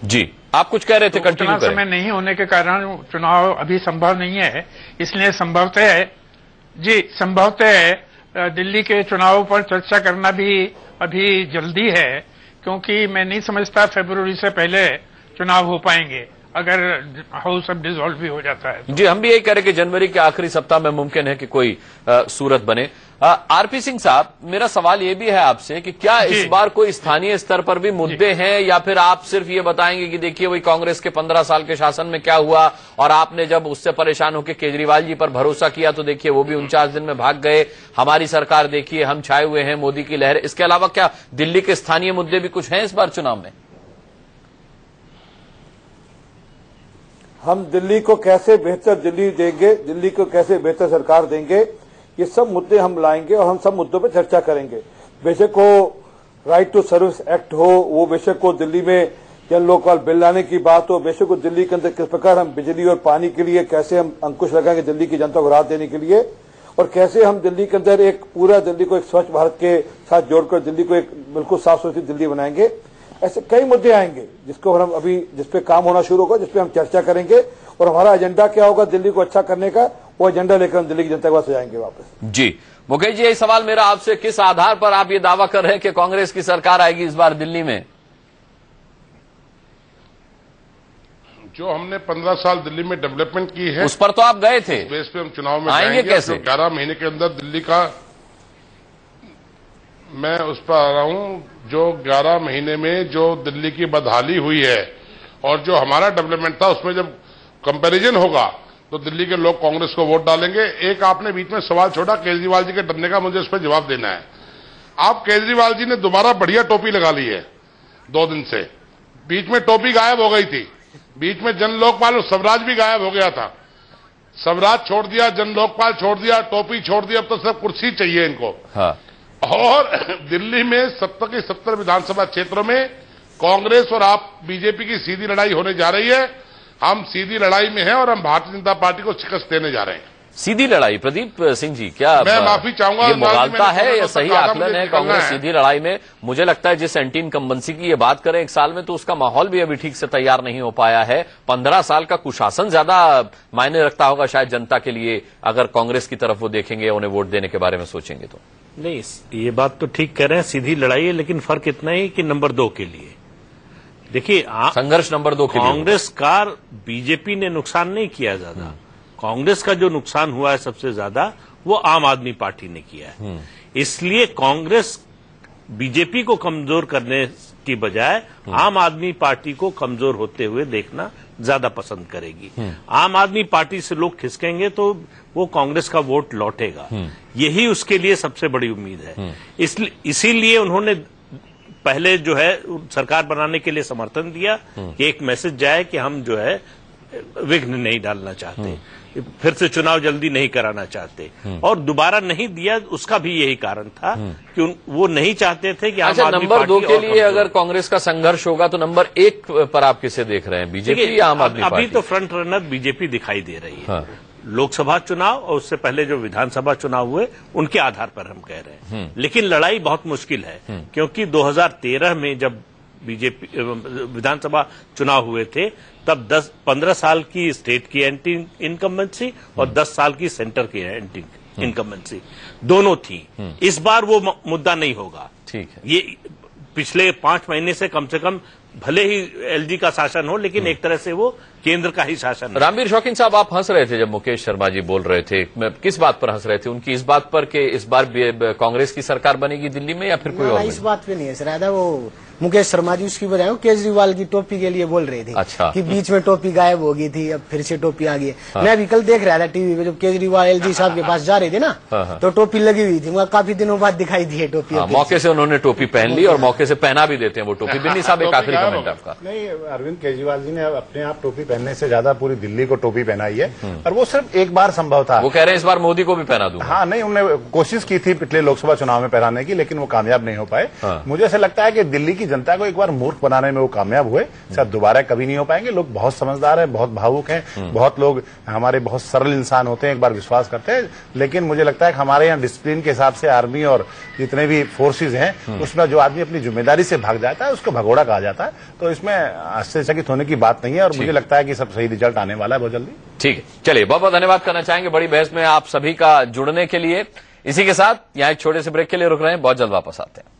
जी, आप कुछ कह रहे थे, कंटिन्यू करें। समय नहीं होने के कारण चुनाव अभी संभव नहीं है। इसलिए संभवतः दिल्ली के चुनाव पर चर्चा करना भी अभी जल्दी है, क्योंकि मैं नहीं समझता फरवरी से पहले चुनाव हो पाएंगे अगर हाउस अब डिसॉल्व भी हो जाता है तो। जी, हम भी यही कह रहे कि जनवरी के आखिरी सप्ताह में मुमकिन है कि कोई सूरत बने। आरपी सिंह साहब, मेरा सवाल ये भी है आपसे कि क्या इस बार कोई स्थानीय स्तर पर भी मुद्दे हैं, या फिर आप सिर्फ ये बताएंगे कि देखिए वही कांग्रेस के 15 साल के शासन में क्या हुआ, और आपने जब उससे परेशान होकर केजरीवाल जी पर भरोसा किया तो देखिए वो भी 49 दिन में भाग गए, हमारी सरकार देखिए हम छाए हुए हैं, मोदी की लहर। इसके अलावा क्या दिल्ली के स्थानीय मुद्दे भी कुछ हैं इस बार चुनाव में? हम दिल्ली को कैसे बेहतर दिल्ली देंगे, दिल्ली को कैसे बेहतर सरकार देंगे, ये सब मुद्दे हम लाएंगे और हम सब मुद्दों पर चर्चा करेंगे। बेशक वो राइट टू सर्विस एक्ट हो, वो बेशक को दिल्ली में जन लोकपाल बिल लाने की बात हो, बेशक को दिल्ली के अंदर किस प्रकार हम बिजली और पानी के लिए कैसे हम अंकुश लगाएंगे दिल्ली की जनता को राहत देने के लिए, और कैसे हम दिल्ली के अंदर एक पूरा दिल्ली को एक स्वच्छ भारत के साथ जोड़कर दिल्ली को एक बिल्कुल साफ सुथरी दिल्ली बनाएंगे। ऐसे कई मुद्दे आएंगे जिसको हम अभी, जिसपे काम होना शुरू होगा, जिसपे हम चर्चा करेंगे, और हमारा एजेंडा क्या होगा दिल्ली को अच्छा करने का, वो एजेंडा लेकर हम दिल्ली की जनता के पास जाएंगे वापस। जी मुकेश जी, यही सवाल मेरा आपसे, किस आधार पर आप ये दावा कर रहे हैं कि कांग्रेस की सरकार आएगी इस बार दिल्ली में? जो हमने 15 साल दिल्ली में डेवलपमेंट की है, उस पर तो आप गए थे, बेस पे हम चुनाव में आएंगे कैसे? 11 महीने के अंदर दिल्ली का, मैं उस पर आ रहा हूं, जो 11 महीने में जो दिल्ली की बदहाली हुई है और जो हमारा डेवलपमेंट था, उसमें जब कंपैरिजन होगा तो दिल्ली के लोग कांग्रेस को वोट डालेंगे। एक आपने बीच में सवाल छोड़ा केजरीवाल जी के डरने का, मुझे उस पर जवाब देना है। आप केजरीवाल जी ने दोबारा बढ़िया टोपी लगा ली है 2 दिन से, बीच में टोपी गायब हो गई थी, बीच में जन लोकपाल और स्वराज भी गायब हो गया था। स्वराज छोड़ दिया, जन लोकपाल छोड़ दिया, टोपी छोड़ दिया, अब तो सिर्फ कुर्सी चाहिए इनको। हाँ। और दिल्ली में 70 के 70 विधानसभा क्षेत्रों में कांग्रेस और आप बीजेपी की सीधी लड़ाई होने जा रही है। हम सीधी लड़ाई में हैं और हम भारतीय जनता पार्टी को शिकस्त देने जा रहे हैं। सीधी लड़ाई, प्रदीप सिंह जी, क्या मैं माफी चाहूंगा, ये मुगालता है या सही आकलन है? कांग्रेस सीधी लड़ाई में, मुझे लगता है जिस एंटी इनकम्बेंसी की ये बात करें 1 साल में, तो उसका माहौल भी अभी ठीक से तैयार नहीं हो पाया है। 15 साल का कुशासन ज्यादा मायने रखता होगा शायद जनता के लिए, अगर कांग्रेस की तरफ वो देखेंगे, उन्हें वोट देने के बारे में सोचेंगे तो। नहीं, ये बात तो ठीक कह रहे हैं, सीधी लड़ाई है, लेकिन फर्क इतना ही कि नंबर 2 के लिए देखिए, संघर्ष नंबर 2 के लिए कांग्रेस का बीजेपी ने नुकसान नहीं किया ज्यादा। कांग्रेस का जो नुकसान हुआ है सबसे ज्यादा, वो आम आदमी पार्टी ने किया है। इसलिए कांग्रेस बीजेपी को कमजोर करने की बजाय आम आदमी पार्टी को कमजोर होते हुए देखना ज्यादा पसंद करेगी। आम आदमी पार्टी से लोग खिसकेंगे तो वो कांग्रेस का वोट लौटेगा, यही उसके लिए सबसे बड़ी उम्मीद है। इसीलिए उन्होंने पहले जो है सरकार बनाने के लिए समर्थन दिया कि एक मैसेज जाए कि हम जो है विघ्न नहीं डालना चाहते, फिर से चुनाव जल्दी नहीं कराना चाहते, और दोबारा नहीं दिया। उसका भी यही कारण था कि वो नहीं चाहते थे कि अच्छा, नंबर 2 के लिए अगर कांग्रेस का संघर्ष होगा तो नंबर 1 पर आप किसे देख रहे हैं, बीजेपी या आम आदमी पार्टी? अभी तो फ्रंट रनर बीजेपी दिखाई दे रही है। हाँ। लोकसभा चुनाव और उससे पहले जो विधानसभा चुनाव हुए, उनके आधार पर हम कह रहे हैं। लेकिन लड़ाई बहुत मुश्किल है, क्योंकि 2013 में जब बीजेपी विधानसभा चुनाव हुए थे, तब 15 साल की स्टेट की एंटी इनकम्बेंसी और 10 साल की सेंटर की एंटी इनकम्बेंसी दोनों थी। इस बार वो मुद्दा नहीं होगा। ठीक है, ये पिछले 5 महीने से कम भले ही एलजी का शासन हो, लेकिन एक तरह से वो केंद्र का ही शासन है। रामवीर शौकीन साहब, आप हंस रहे थे जब मुकेश शर्मा जी बोल रहे थे, किस बात पर हंस रहे थे? उनकी इस बात पर कि इस बार कांग्रेस की सरकार बनेगी दिल्ली में, या फिर कोई और? इस बात पे नहीं है सर, वो मुकेश शर्मा जी उसकी बजाय केजरीवाल की टोपी के लिए बोल रहे थे। अच्छा। कि बीच में टोपी गायब हो गई थी, अब फिर से टोपी आ गई है। हाँ। मैं अभी कल देख रहा था टीवी पे, जब केजरीवाल एलजी साहब के पास जा रहे थे ना, तो टोपी लगी हुई थी, वहाँ काफी दिनों बाद दिखाई दी है टोपी। मौके से उन्होंने टोपी पहन ली और मौके से पहना भी देते हैं वो टोपी। बिन्नी साहब, एक आखिरी कमेंट आपका। नहीं, अरविंद केजरीवाल जी ने अपने आप टोपी पहनने से ज्यादा पूरी दिल्ली को टोपी पहनाई है, और वो सिर्फ एक बार संभव था। वो कह रहे हैं इस बार मोदी को भी पहना दूंगा। हाँ, नहीं, उन्होंने कोशिश की थी पिछले लोकसभा चुनाव में पहनाने की, लेकिन वो कामयाब नहीं हो पाए। मुझे ऐसा लगता है कि दिल्ली की जनता को एक बार मूर्ख बनाने में वो कामयाब हुए, शायद दोबारा कभी नहीं हो पाएंगे। लोग बहुत समझदार हैं, बहुत भावुक हैं, बहुत लोग हमारे बहुत सरल इंसान होते हैं, एक बार विश्वास करते हैं। लेकिन मुझे लगता है कि हमारे यहाँ डिसिप्लिन के हिसाब से आर्मी और जितने भी फोर्सेज हैं, उसमें जो आदमी अपनी जिम्मेदारी से भाग जाता है उसको भगोड़ा कहा जाता है। तो इसमें आश्चर्यचकित होने की बात नहीं है, और मुझे लगता है कि सब सही रिजल्ट आने वाला है बहुत जल्दी। ठीक है, चलिए, बहुत बहुत धन्यवाद करना चाहेंगे बड़ी बहस में आप सभी का जुड़ने के लिए। इसी के साथ यहाँ एक छोटे से ब्रेक के लिए रुक रहे हैं, बहुत जल्द वापस आते हैं।